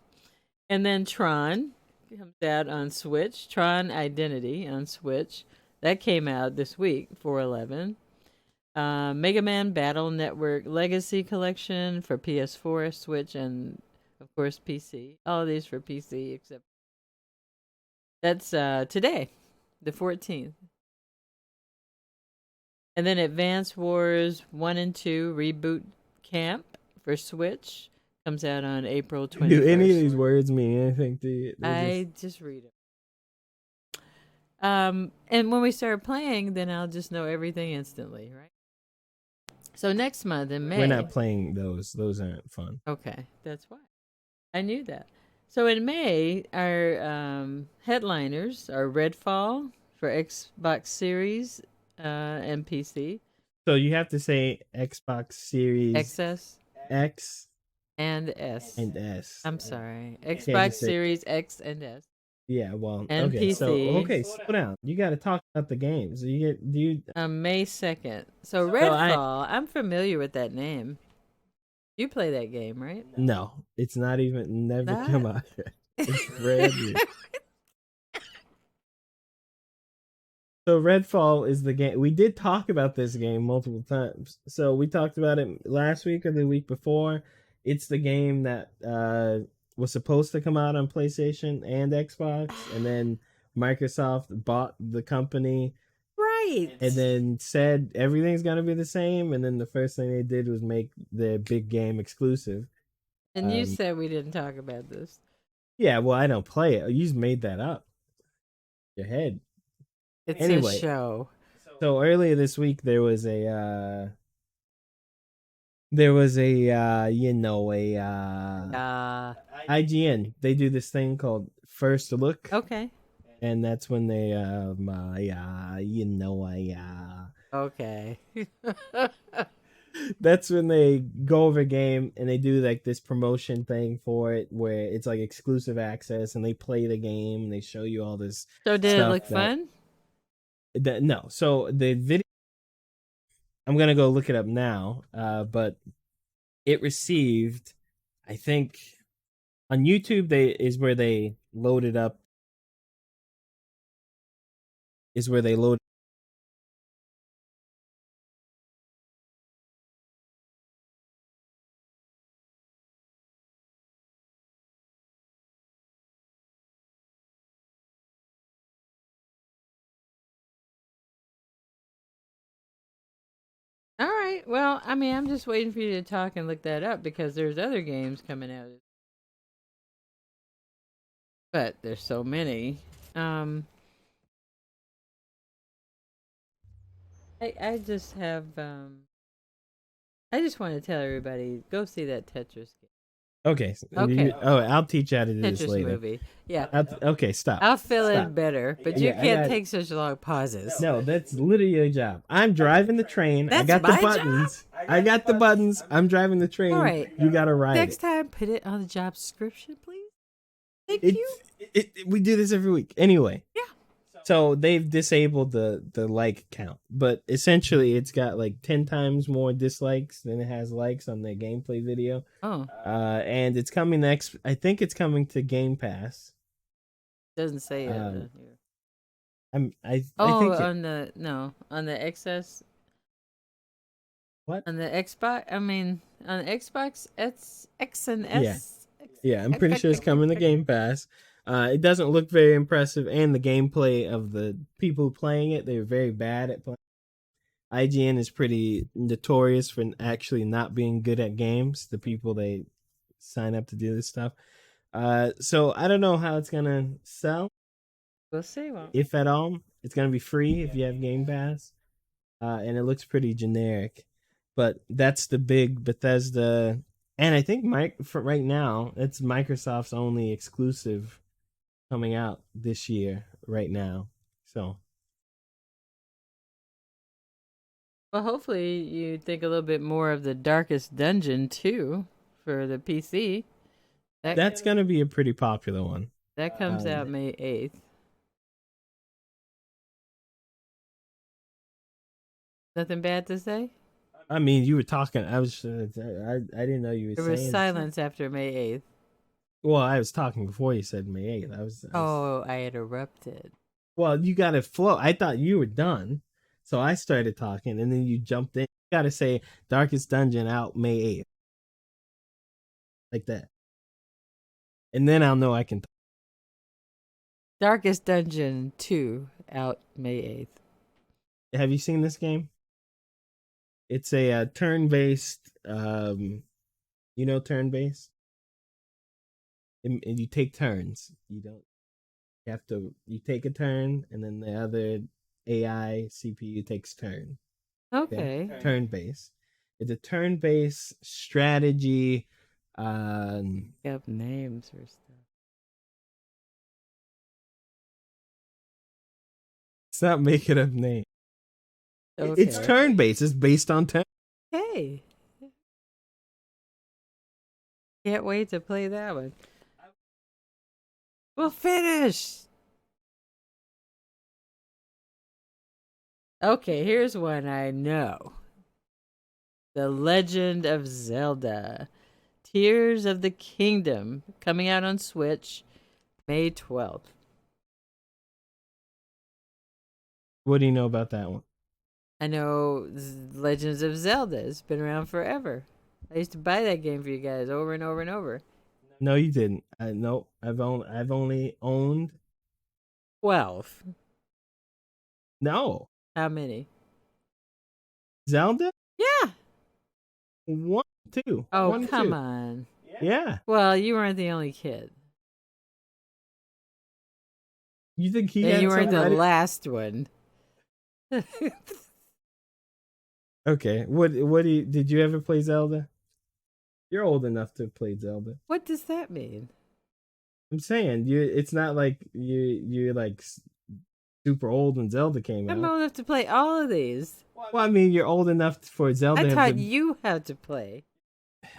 And then Tron comes out on Switch. Tron Identity on Switch. That came out this week, 4/11. Mega Man Battle Network Legacy Collection for PS4, Switch, and of course PC. All of these for PC except that's today, the 14th. And then Advance Wars 1 and 2 Reboot Camp for Switch comes out on April 21st. Do any of these words mean anything to you? I just read it. And when we start playing, then I'll just know everything instantly, right? So next month in May. We're not playing those. Those aren't fun. Okay, that's why. I knew that. So in May, our headliners are Redfall for Xbox Series and PC. So you have to say Xbox Series XS X and S. and S. I'm sorry. just Xbox say- Series X and S. Yeah, well, And okay. So PC. slow down. You got to talk about the games. Do you? May 2nd. So I- Redfall, I'm familiar with that name. You play that game, right? No, it's not even never That- come out yet. It's brand new. So Redfall is the game. We did talk about this game multiple times. So we talked about it last week or the week before. It's the game that was supposed to come out on PlayStation and Xbox, and then Microsoft bought the company Right. and then said everything's gonna be the same. And then the first thing they did was make the big game exclusive. And you um, said we didn't talk about this. Yeah, well, I don't play it. You just made that up. Your head. It's Anyway. a show. So earlier this week there was a IGN. They do this thing called First Look, Okay. and that's when they Okay. that's when they go over a game and they do like this promotion thing for it where it's like exclusive access and they play the game and they show you all this So did it stuff look that- fun? No, so the video. I'm gonna go look it up now, but it received, I think, on YouTube. Is where they load. All right. Well, I mean, I'm just waiting for you to talk and look that up because there's other games coming out. But there's so many. I just have I just want to tell everybody go see that Tetris game. Okay. Okay. I'll teach you how to do this Tetris later. movie. Yeah. Okay, stop. I'll fill Stop. in better, but you Yeah, I can't got- take such long pauses. No, that's literally your job. I'm driving the train. I That's got the my buttons. I got the buttons. I'm driving the train. All right. You gotta ride Next it. time, put it on the job description, please. Thank It's, you. we do this every week. Anyway. Yeah. So they've disabled the like count, but essentially it's got like 10 times more dislikes than it has likes on the gameplay video. Oh, And it's coming next. I think it's coming to Game Pass. doesn't say it. Um, Here. I Oh, think it- on the XS. What? On the Xbox? I mean, on the Xbox, it's X and S. yeah, I'm pretty sure it's coming to Game Pass. It doesn't look very impressive, and the gameplay of the people playing it, they're very bad at playing. IGN is pretty notorious for actually not being good at games. The people they sign up to do this stuff. So I don't know how it's gonna sell, We'll see. Won't we? if at all. It's gonna be free if you have Game Pass, and it looks pretty generic. But that's the big Bethesda, and I think Mike for right now it's Microsoft's only exclusive coming out this year. Right now, so Well, hopefully you think a little bit more of the Darkest Dungeon too for the PC. that's gonna be a pretty popular one. That comes out May 8th. Nothing bad to say? I mean, you were talking. I was. I didn't know you were There saying. was silence after May 8th. Well, I was talking before you said May 8th. Oh, I interrupted. Well, you got to flow. I thought you were done, so I started talking, and then you jumped in. You got to say Darkest Dungeon out May 8th, like that, and then I'll know I can. Darkest Dungeon 2 out May 8th. Have you seen this game? It's a turn-based. Turn-based, and you take turns. You don't. You have to. You take a turn, and then the other AI CPU takes turn. Okay. Turn-based. It's a turn-based strategy. Up names or stuff. It's not making up name. Okay. It's turn-based. It's based on turn. Hey. Can't wait to play that one. We'll finish. Okay, here's one I know. The Legend of Zelda. Tears of the Kingdom, coming out on Switch May 12th. What do you know about that one? I know Legends of Zelda has been around forever. I used to buy that game for you guys over and over and over. No, you didn't. No, I've only owned. 12. No, How many? Zelda Yeah. 1, 2. Oh, 1, come 2. on. Yeah. Well, you weren't the only kid. You think he And had you weren't the somebody? last one. Okay. What did you ever play Zelda? You're old enough to play Zelda. What does that mean? I'm saying it's not like you're like super old when Zelda came I'm out. old enough to play all of these. Well, I mean, you're old enough for Zelda. I taught you how to play.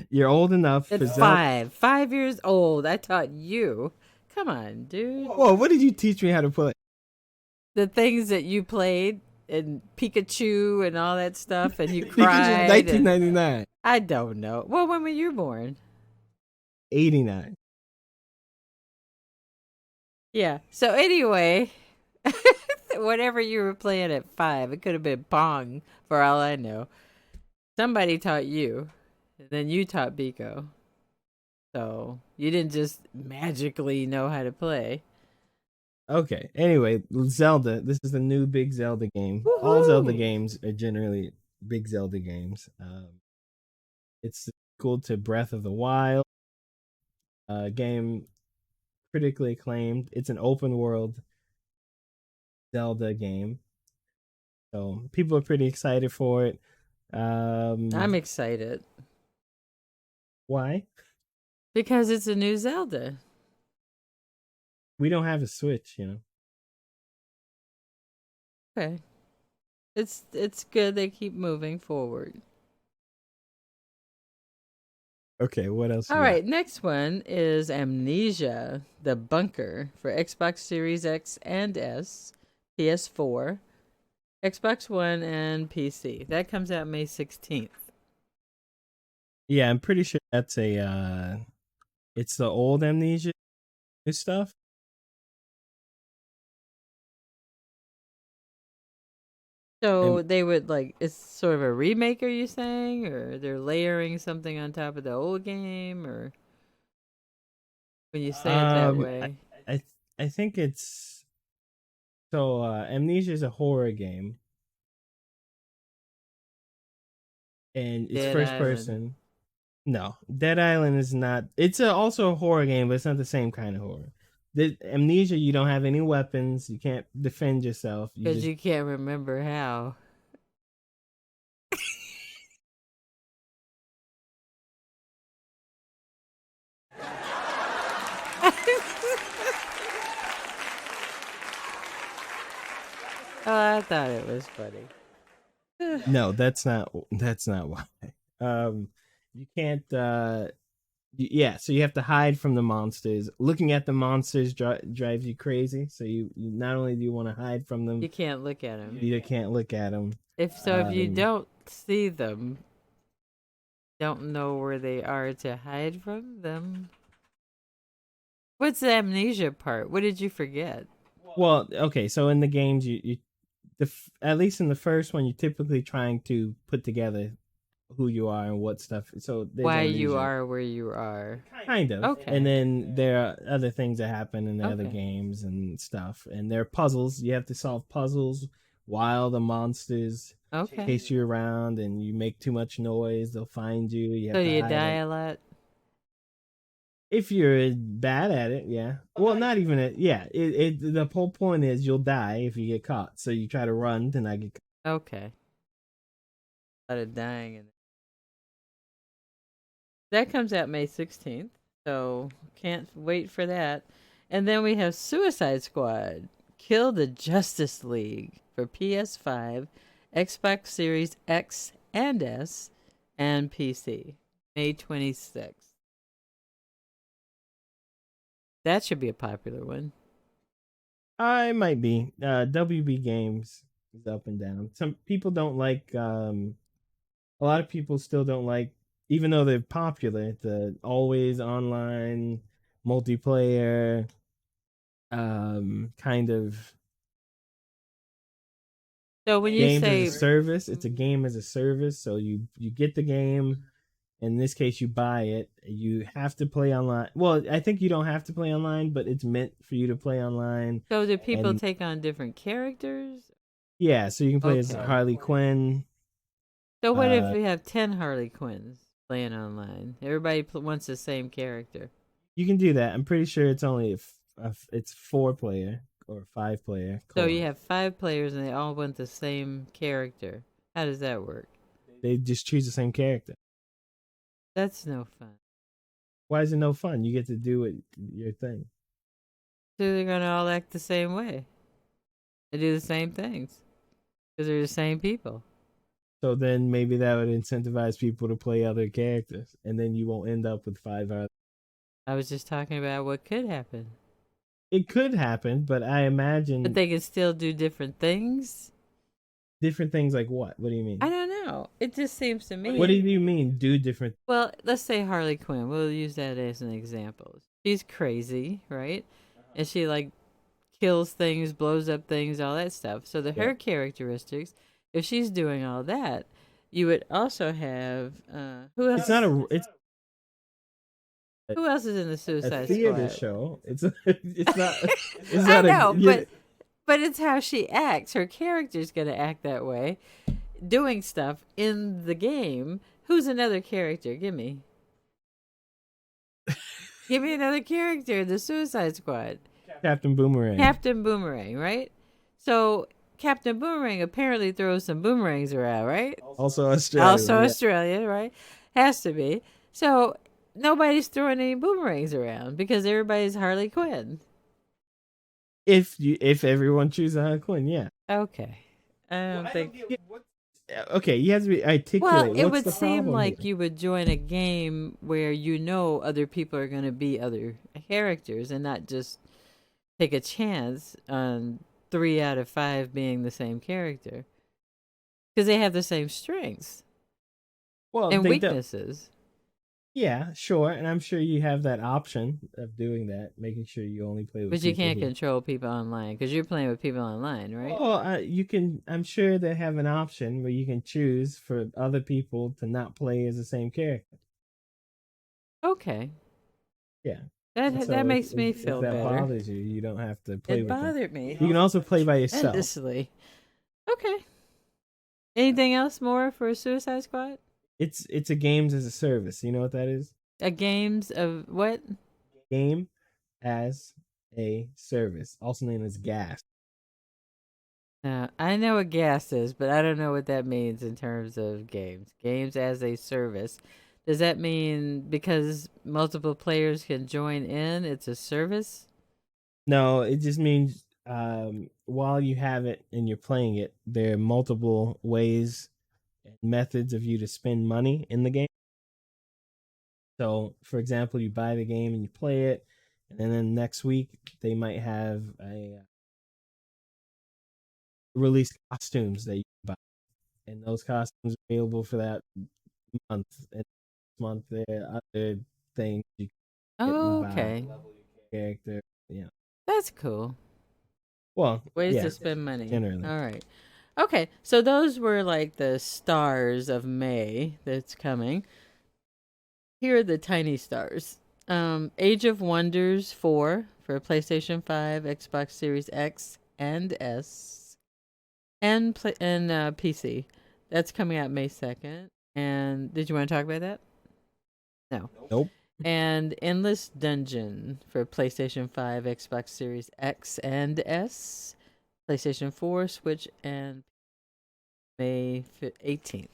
You're old enough At for Zelda. 5. 5 years old. I taught you. Come on, dude. Whoa, what did you teach me how to play? The things that you played and Pikachu and all that stuff, and you Pikachu's cried. 1999. I don't know. Well, when were you born? 89. Yeah. So anyway, whatever you were playing at 5, it could have been Pong for all I know. Somebody taught you, and then you taught Biko. So you didn't just magically know how to play. Okay. Anyway, Zelda. This is the new big Zelda game. Woohoo! All Zelda games are generally big Zelda games. It's equal to Breath of the Wild. Game critically acclaimed. It's an open world Zelda game, so people are pretty excited for it. I'm excited Why? because it's a new Zelda. We don't have a Switch, Okay. It's good they keep moving forward. Okay, what else? All right, next one is Amnesia: The Bunker for Xbox Series X and S, PS4, Xbox One, and PC. That comes out May 16th. Yeah, I'm pretty sure that's it's the old Amnesia new stuff. So they would it's sort of a remake, are you saying? Or they're layering something on top of the old game? Or when you say it that way? I think it's so Amnesia is a horror game. and it's Dead first Island. person. No, Dead Island is not. It's also a horror game, but it's not the same kind of horror. The Amnesia, you don't have any weapons. You can't defend yourself. You Because just you can't remember how. Oh, I thought it was funny. no. That's not. That's not why. You can't. Yeah, so you have to hide from the monsters. Looking at the monsters drives you crazy. So you not only do you want to hide from them, You can't look at them. you can't look at them. If you don't see them, don't know where they are to hide from them. What's the amnesia part? What did you forget? Well, okay, so in the games, at least in the first one, you're typically trying to put together who you are and what stuff. So there's Why amnesia. you are where you are. Kind of. Okay. And then there are other things that happen in the other Okay. games and stuff. And there are puzzles. You have to solve puzzles while the monsters Okay. chase you around, and you make too much noise, they'll find you. You have So to do you hide die it. a lot? If you're bad at it, yeah. Well, not even it. Yeah. The whole point is you'll die if you get caught. So you try to run to not get caught. Okay. A lot of dying in that comes out May 16th, so can't wait for that. And then we have Suicide Squad, Kill the Justice League for PS5, Xbox Series X and S, and PC, May 26th. That should be a popular one. I might be. WB Games is up and down. Some people don't like. A lot of people still don't like, even though they're popular. The always online multiplayer, kind of So when you games say as a service. It's a game as a service. So you get the game. In this case, you buy it. You have to play online. Well, I think you don't have to play online, but it's meant for you to play online. so do people and- take on different characters? Yeah, so you can play as Okay. Harley Quinn. So what if we have 10 Harley Quinns playing online? Everybody wants the same character. You can do that. I'm pretty sure it's only it's 4-player or 5-player. So you have 5 players and they all want the same character. How does that work? They just choose the same character. That's no fun. Why is it no fun? You get to do your thing. So they're gonna all act the same way. They do the same things because they're the same people. So then maybe that would incentivize people to play other characters, and then you won't end up with 5 other. I was just talking about what could happen, It could happen, but I imagine but they can still do different things. different things like what? What do you mean? I don't know. It just seems to me. What do you mean? Do different? Well, let's say Harley Quinn. We'll use that as an example. She's crazy, right? And she like kills things, blows up things, all that stuff. So her characteristics, if she's doing all that, you would also have who else? It's not a. It's Who else is in the a Suicide theater Squad? show. It's it's not. It's I not know, yeah. but it's how she acts. Her character's gonna act that way, doing stuff in the game. Who's another character? Give me another character in the Suicide Squad. Captain Boomerang. Captain Boomerang, right? So Captain Boomerang apparently throws some boomerangs around, right? Also Australia. Also yeah. Australia, right? Has to be. So nobody's throwing any boomerangs around because everybody's Harley Quinn. If everyone chooses Harley Quinn, yeah. Okay. I don't think. Okay, you have to be articulate. Well, it What's would the seem problem like here? you would join a game where you know other people are going to be other characters and not just take a chance on 3 out of 5 being the same character. Because they have the same strengths well, and they don't- weaknesses. Yeah, sure, and I'm sure you have that option of doing that, making sure you only play with. But you people can't who- control people online because you're playing with people online, right? Well, you can. I'm sure they have an option where you can choose for other people to not play as the same character. Okay. Yeah. That So that if- makes me if feel that better. bothers you, you don't have to play It with them. bothered me. You can also play by yourself. Tremendously. Okay. Anything else more for Suicide Squad? It's a games as a service. You know what that is? A games of what? Game as a service, also known as gas. I know what gas is, but I don't know what that means in terms of games. Games as a service. Does that mean because multiple players can join in, it's a service? No, it just means while you have it and you're playing it, there are multiple ways and methods of you to spend money in the game. So, for example, you buy the game and you play it, and then next week they might have a release costumes that you can buy, and those costumes are available for that month. And next month there are other things you can get and Oh, buy, okay. level your character. Yeah. That's cool. Well, Ways yeah, to spend money. generally. All right. Okay, so those were like the stars of May that's coming. Here are the tiny stars. Age of Wonders 4 for PlayStation 5, Xbox Series X and S, and PC. That's coming out May 2nd. And did you want to talk about that? No. Nope. And Endless Dungeon for PlayStation 5, Xbox Series X and S, PlayStation 4, Switch, and May 18th.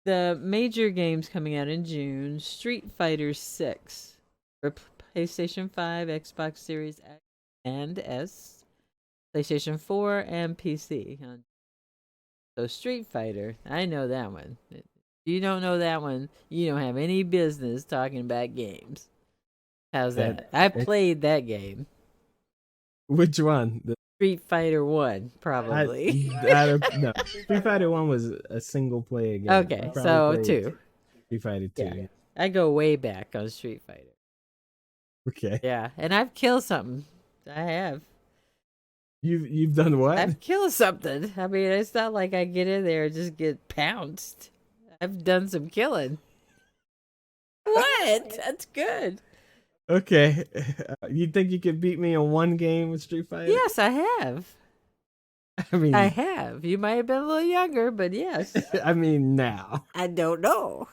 The major games coming out in June: Street Fighter 6 for PlayStation 5, Xbox Series X and S, PlayStation 4, and PC. So Street Fighter, I know that one. If you don't know that one, you don't have any business talking about games. How's that? I played that game. Which one? Street Fighter 1, probably. I don't know. Street Fighter 1 was a single player game. Okay, so 2. Street Fighter 2. Yeah. I go way back on Street Fighter. Okay. Yeah, and I've killed something. I have. You've done what? I've killed something. I mean, it's not like I get in there and just get pounced. I've done some killing. What? That's good. Okay. You think you could beat me in one game with Street Fighter? Yes, I have. I mean, I have. You might have been a little younger, but yes. I mean, now. I don't know.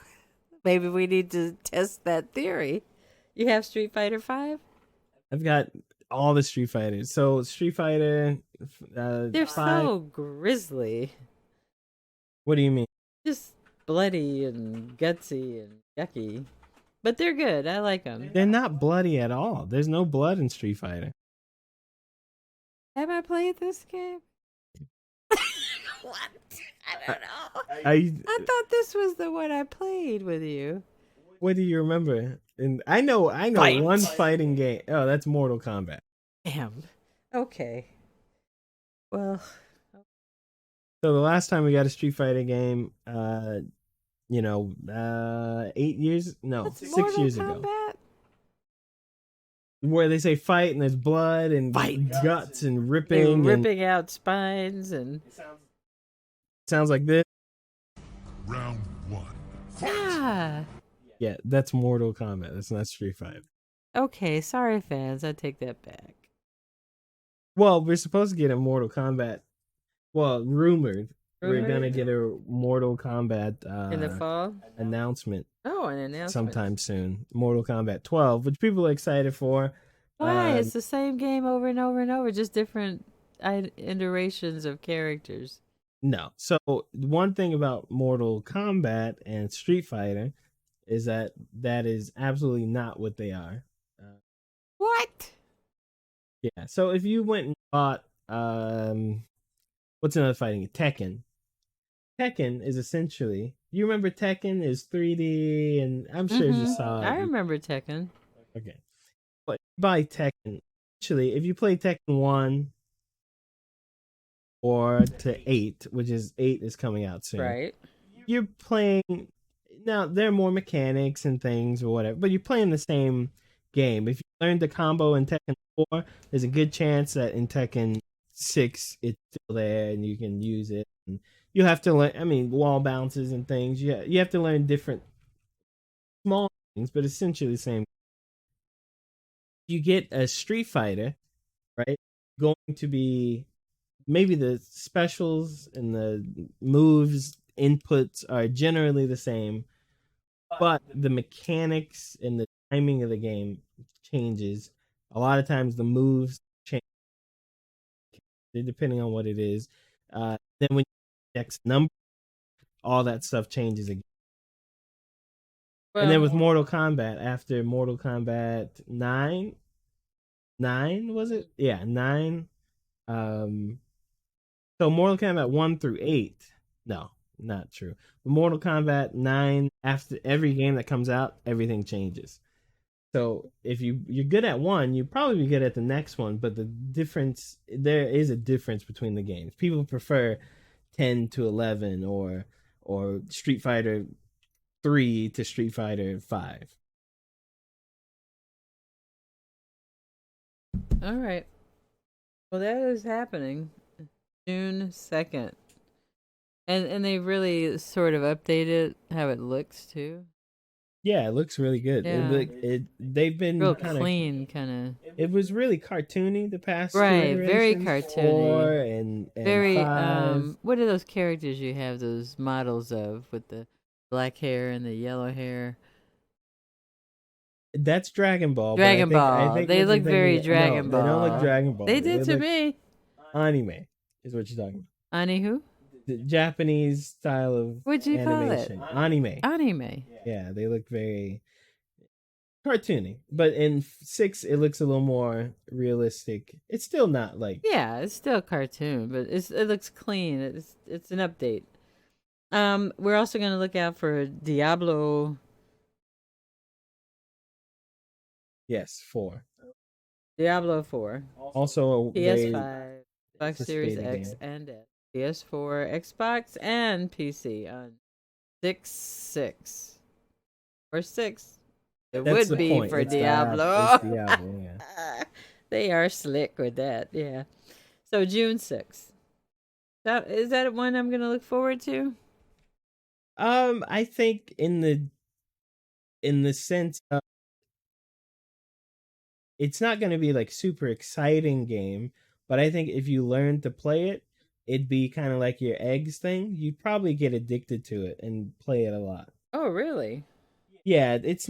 Maybe we need to test that theory. You have Street Fighter 5? I've got all the Street Fighters. So Street Fighter. They're 5. so grisly. What do you mean? Just bloody and gutsy and yucky. But they're good. I like them. They're not bloody at all. There's no blood in Street Fighter. Have I played this game? What? I don't know. I thought this was the one I played with you. What do you remember? And I know Fight. one fighting game. Oh, that's Mortal Kombat. Damn. Okay. Well. So the last time we got a Street Fighter game, 8 years? No, That's 6 Mortal years ago. Kombat? Where they say fight and there's blood and Fight. guts and They ripping. were ripping out spines and. Sounds like this. Round 1. Ah. Yeah, that's Mortal Kombat. That's not Street Fighter. Okay, sorry, fans. I take that back. Well, we're supposed to get a Mortal Kombat. Well, rumored. We're Rumored? gonna get a Mortal Kombat In the fall? announcement Oh, an announcement. sometime soon. Mortal Kombat 12, which people are excited for. Why? It's the same game over and over and over, just different iterations of characters. No. So one thing about Mortal Kombat and Street Fighter is that is absolutely not what they are. What? Yeah. So if you went and bought what's another fighting game? Tekken. Tekken is essentially, you remember Tekken is 3D, and I'm sure you saw it. I remember Tekken. Okay. But by Tekken, actually, if you play Tekken 1 or to 8, which is 8 is coming out soon. Right. You're playing, now there are more mechanics and things or whatever, but you're playing the same game. If you learned the combo in Tekken 4, there's a good chance that in Tekken 6 it's still there and you can use it. And you have to learn, wall bounces and things. You have to learn different small things, but essentially the same. You get a Street Fighter, right? Going to be maybe the specials and the moves inputs are generally the same, but the mechanics and the timing of the game changes. A lot of times the moves change depending on what it is. Then when you next number, all that stuff changes again. And then with Well, Mortal Kombat, after Mortal Kombat 9 was it? Yeah, 9. Um, so Mortal Kombat 1 through 8. No, not true. But Mortal Kombat 9, after every game that comes out, everything changes. So if you're good at one, you probably be good at the next one. But there is a difference between the games. People prefer 10 to 11 or Street Fighter 3 to Street Fighter 5. all right. Well, that is happening June 2nd. And they really sort of updated how it looks too. Yeah, it looks really good. Yeah. They've been Real kind of clean, kind it was really cartoony the past two Right, very iterations, cartoony. 4 and very 5. what are those characters you have those models of with the black hair and the yellow hair? That's Dragon Ball. Dragon but I Ball. think They what you're look very thinking, Dragon no, they don't look Ball. Dragon Ball. They did to look me. anime is what you're talking about. Anywho? The Japanese style of What'd you animation. call it? Anime. Anime. Yeah, they look very cartoony. But in 6, it looks a little more realistic. It's still not like Yeah, it's still a cartoon, but it looks clean. It's an update. We're also gonna look out for Diablo. yes, 4. Diablo 4. Also a PS5, Xbox Series anticipated X game. and S. PS4, Xbox, and PC on 6/6 or 6. It That's would the be point. for It's Diablo. It's Diablo, yeah. They are slick with that, yeah. So June 6th. Is that one I'm gonna look forward to? I think in the sense of it's not going to be like super exciting game, but I think if you learn to play it, it'd be kind of like your eggs thing. You'd probably get addicted to it and play it a lot. Oh, really? Yeah, it's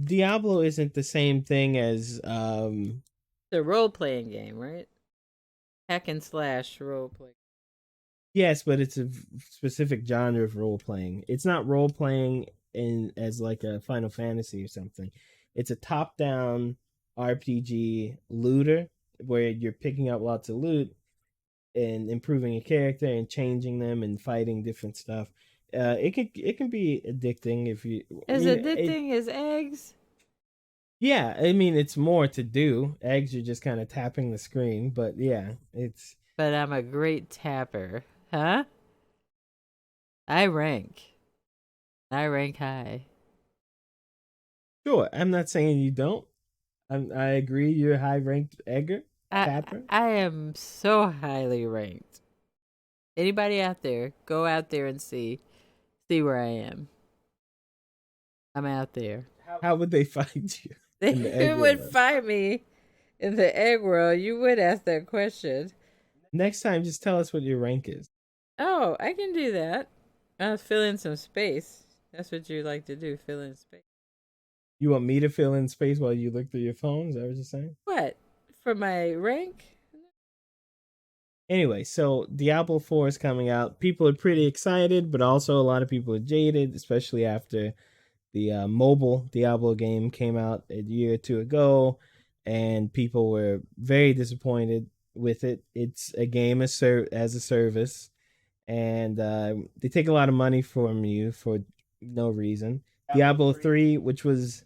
Diablo isn't the same thing as The role playing game, right? Hack and slash role play. yes, but it's a specific genre of role playing. It's not role playing in as like a Final Fantasy or something. It's a top down RPG looter where you're picking up lots of loot and improving your character and changing them and fighting different stuff. It can be addicting if you. As addicting as eggs? Yeah, I mean it's more to do. Eggs, you're just kind of tapping the screen, but yeah, it's. But I'm a great tapper. Huh? I rank high. Sure, I'm not saying you don't. I agree. You're a high ranked egger tapper. I am so highly ranked. Anybody out there, go out there and see where I am. I'm out there. How would they find you? In the They egg would world? find me in the egg world. You would ask that question. Next time, just tell us what your rank is. Oh, I can do that. I'll fill in some space. That's what you like to do, fill in space. You want me to fill in space while you look through your phone? Is that what you're saying? What? For my rank? Anyway, so Diablo 4 is coming out. People are pretty excited, but also a lot of people are jaded, especially after the mobile Diablo game came out a year or two ago, and people were very disappointed with it. It's a game as a service, and they take a lot of money from you for no reason. Diablo 3, which was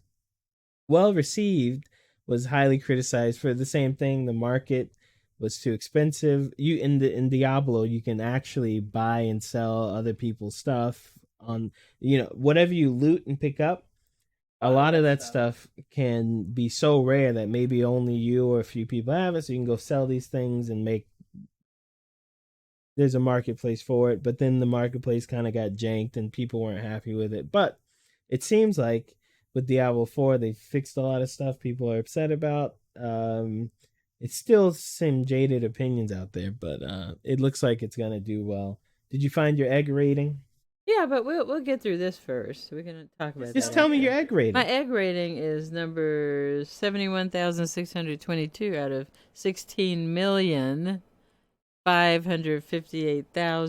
well received, was highly criticized for the same thing. The market was too expensive. You in Diablo, you can actually buy and sell other people's stuff on whatever you loot and pick up. A lot of that stuff can be so rare that maybe only you or a few people have it, so you can go sell these things and make. There's a marketplace for it, but then the marketplace kind of got janked and people weren't happy with it. But it seems like with Diablo 4, they fixed a lot of stuff people are upset about. It's still some jaded opinions out there, but it looks like it's gonna do well. Did you find your egg rating? Yeah, but we'll get through this first. We're gonna talk about Just that tell me after. your egg My rating. egg rating is number 71,622 out of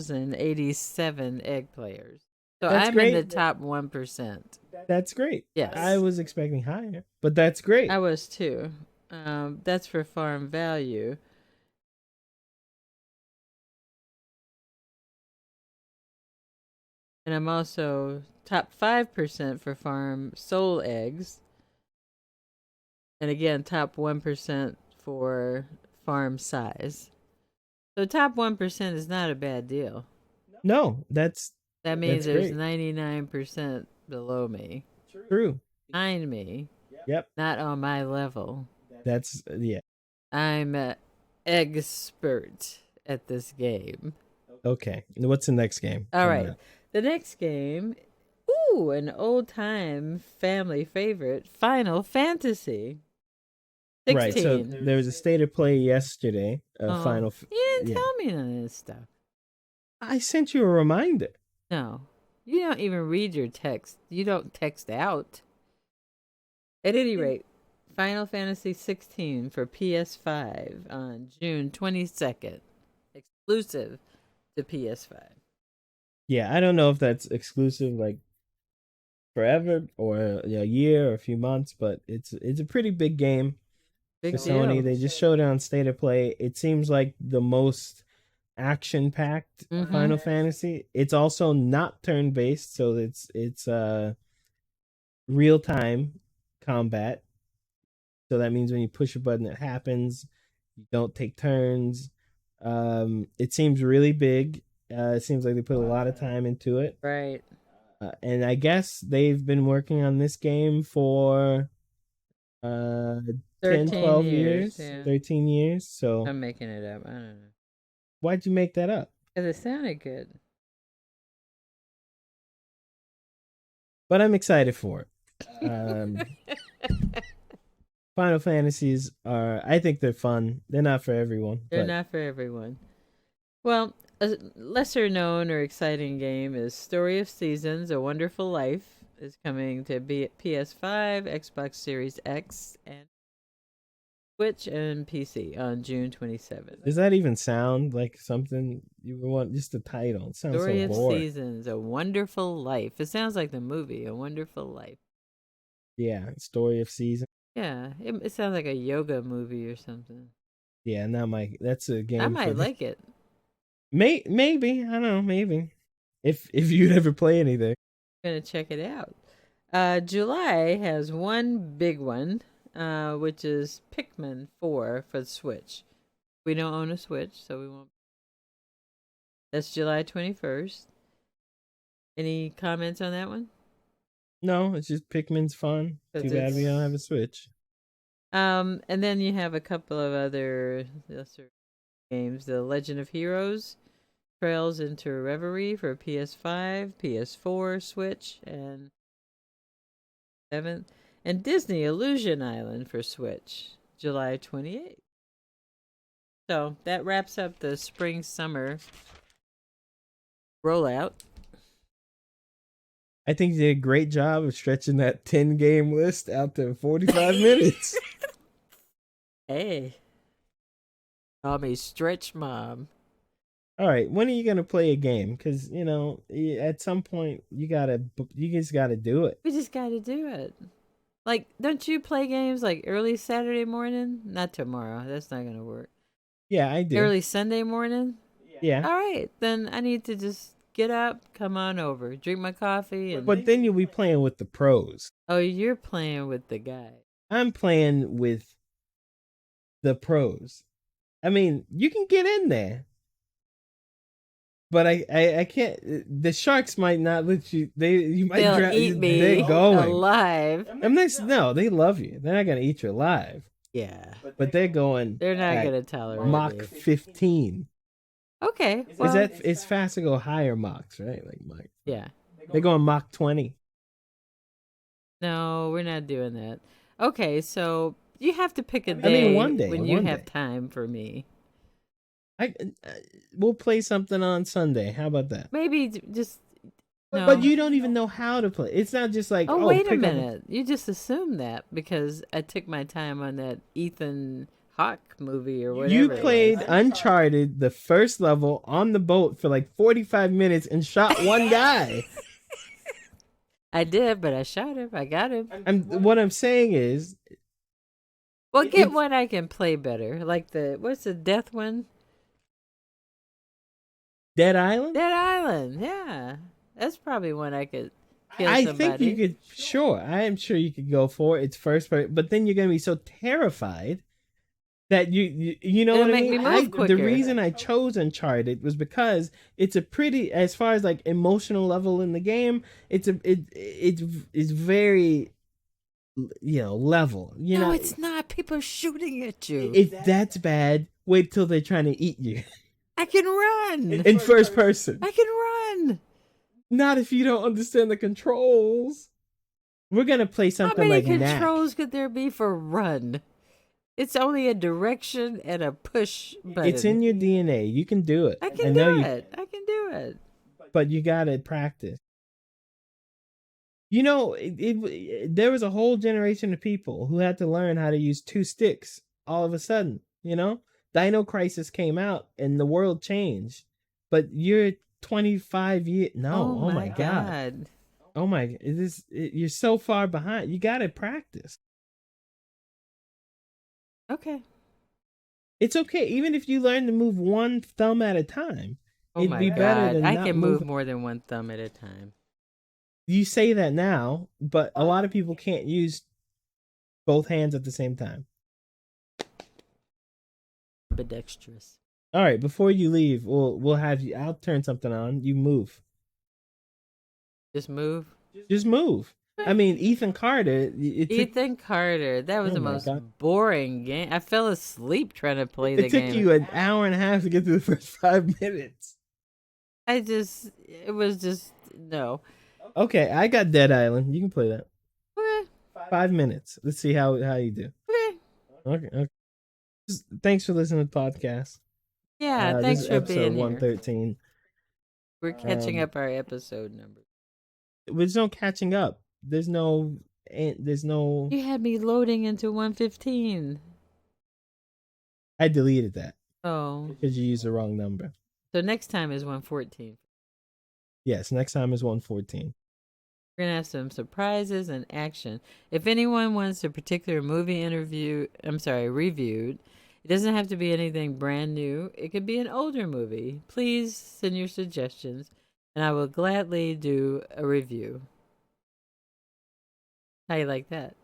16,558,087 egg players. So That's I'm in the great. top 1%. That's great. I Yes, was expecting higher, but that's great. I was too. That's for farm value. And I'm also top 5% for farm sole eggs. And again, top 1% for farm size. So top 1% is not a bad deal. No, That means that's there's great. 99% below me, True. behind me, Yep. not on my level. That's yeah. I'm an expert at this game. Okay. What's the next game All coming right. up? The next game, ooh, an old time family favorite, Final Fantasy Right. So 16. there was a state of play yesterday. Oh, you didn't Yeah. tell me none of this stuff. I sent you a reminder. No, you don't even read your text. You don't text out. At any rate, Final Fantasy 16 for PS5 on June 22nd, exclusive to PS5. Yeah, I don't know if that's exclusive like forever or a year or a few months, but it's a pretty big game for Big Sony. deal. They just showed it on State of Play. It seems like the most action packed Mm-hmm. Final Fantasy. It's also not turn based, so it's real time combat. So that means when you push a button, it happens. You don't take turns. It seems really big. It seems like they put a lot of time into it. Right. And I guess they've been working on this game for uh 10, 13 12 years. years, Yeah. 13 years. So I'm making it up. I don't know. why'd you make that up? Because it sounded good. But I'm excited for it. Um, Final Fantasies are, I think they're fun. They're not for everyone. They're but not for everyone. Well, a lesser known or exciting game is Story of Seasons, A Wonderful Life is coming to PS5, Xbox Series X, and Switch and PC on June 27th. Does that even sound like something you would want? Just the title. It sounds Story so of boring. Seasons, A Wonderful Life. It sounds like the movie, A Wonderful Life. Yeah, Story of Season. Yeah, it sounds like a yoga movie or something. Yeah, not my. That's a game. I might like it. Maybe I don't know. Maybe if you'd ever play anything. I'm gonna check it out. July has one big one, which is Pikmin 4 for the Switch. We don't own a Switch, so we won't. That's July 21st. Any comments on that one? No, it's just Pikmin's fun. 'Cause Too bad we don't it's- have a Switch. And then you have a couple of other lesser games. The Legend of Heroes, Trails into Reverie for PS5, PS4, Switch, and 7th. And Disney Illusion Island for Switch, July 28th. So that wraps up the spring summer rollout. I think you did a great job of stretching that 10 game list out to 45 minutes. Hey. Call me Stretch Mom. All right, when are you gonna play a game? Because at some point you just gotta do it. We just got to do it. Like, don't you play games like early Saturday morning? Not tomorrow. That's not going to work. Yeah, I do. Early Sunday morning? Yeah, All right. Then I need to just get up, come on over, drink my coffee. And but then you'll be playing with the pros. oh, you're playing with the guy. I'm playing with the pros. I mean, you can get in there, but I can't. The sharks might not let you. You might They'll eat me They're going. alive. No, they love you. They're not gonna eat you alive, Yeah. but they're going. They're not at going to tolerate Mach me. 15. Okay. Well, It's fast to go higher Machs, right? Like Mach. yeah. They're going Mach 20. No, we're not doing that. Okay, so you have to pick a day one day, when you one have day. time for me. We'll play something on Sunday. How about that? Maybe just No. But you don't even know how to play. It's not just like, Oh, oh, wait a pick up minute. You just assumed that because I took my time on that Ethan Hawke movie or whatever. You it played was. Uncharted, the first level, on the boat for like 45 minutes and shot one guy. I did, but I shot him. I got him. What I'm saying is, Well, get it's- one I can play better. Like what's the death one? Dead Island? Dead Island. Yeah. That's probably one I could kill I somebody. think you could, sure. I am sure you could go for it. It's first person, but then you're going to be so terrified that you know It'll what I make mean? me move The quicker. reason I chose Uncharted was because it's a pretty, as far as like emotional level in the game, it's very, level. No, it's not. People are shooting at you. If that's bad, wait till they're trying to eat you I can run. in first person. I can run. Not if you don't understand the controls. We're gonna play How something many like Knack. controls could there be for run? It's only a direction and a push button. It's in your DNA. You can do it. I can know do you, it. I can do it. but you gotta practice. You know, there was a whole generation of people who had to learn how to use two sticks all of a sudden. Dino Crisis came out and the world changed. But you're 25 years. No, oh my God. Oh my, you're so far behind. You gotta practice. Okay. It's okay, even if you learn to move one thumb at a time. Oh It'd my be better God. than I not can move moving. more than one thumb at a time. You say that now, but a lot of people can't use both hands at the same time. Ambidextrous. All right, before you leave, we'll have you. I'll turn something on. You move. Just move. Just move. I mean, Ethan Carter. Ethan Carter. That was Oh the my most God. boring game. I fell asleep trying to play the It took game. you an hour and a half to get through the first 5 minutes. It was just, no. Okay, I got Dead Island. You can play that. Okay. 5 minutes. Let's see how you do. Okay. Okay. Thanks for listening to the podcast. Yeah, thanks this is for episode being here. 113. We're catching up our episode number. There's no catching up. There's no. You had me loading into 115. I deleted that Oh. because you used the wrong number. So next time is 114. Yes, next time is 114. We're going to have some surprises and action. If anyone wants a particular movie reviewed, it doesn't have to be anything brand new. It could be an older movie. Please send your suggestions, and I will gladly do a review. How you like that?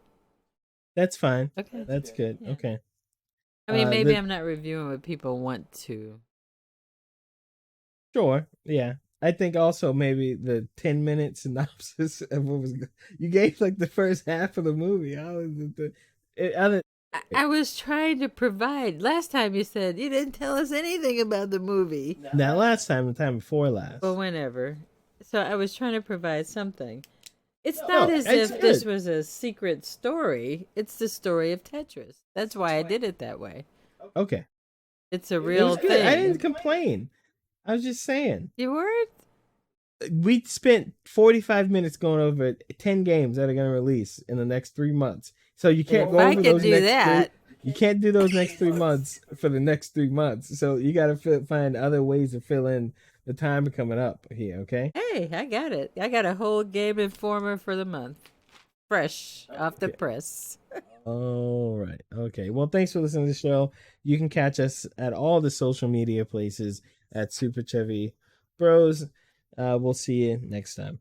That's fine. Okay. That's good. Yeah. Okay. I mean, maybe the- I'm not reviewing what people want to. Sure. Yeah. I think also maybe the 10-minute synopsis of what was you gave like the first half of the movie. How is it I was trying to provide. Last time you said you didn't tell us anything about the movie. Not last time, the time before last. Well, whenever. So I was trying to provide something. It's not as it's if this good. was a secret story. It's the story of Tetris. That's why I did it that way. Okay. It's a It real was good. thing. I didn't complain. I was just saying. You weren't? We spent 45 minutes going over 10 games that are going to release in the next 3 months. So you can't If go I over could those do next that. You can't do those next 3 months for the next 3 months. So you got to find other ways to fill in the time coming up here, okay? Hey, I got it. I got a whole Game Informer for the month. Fresh off the press. All right. Okay. Well, thanks for listening to the show. You can catch us at all the social media places at Super Chevy Bros. We'll see you next time.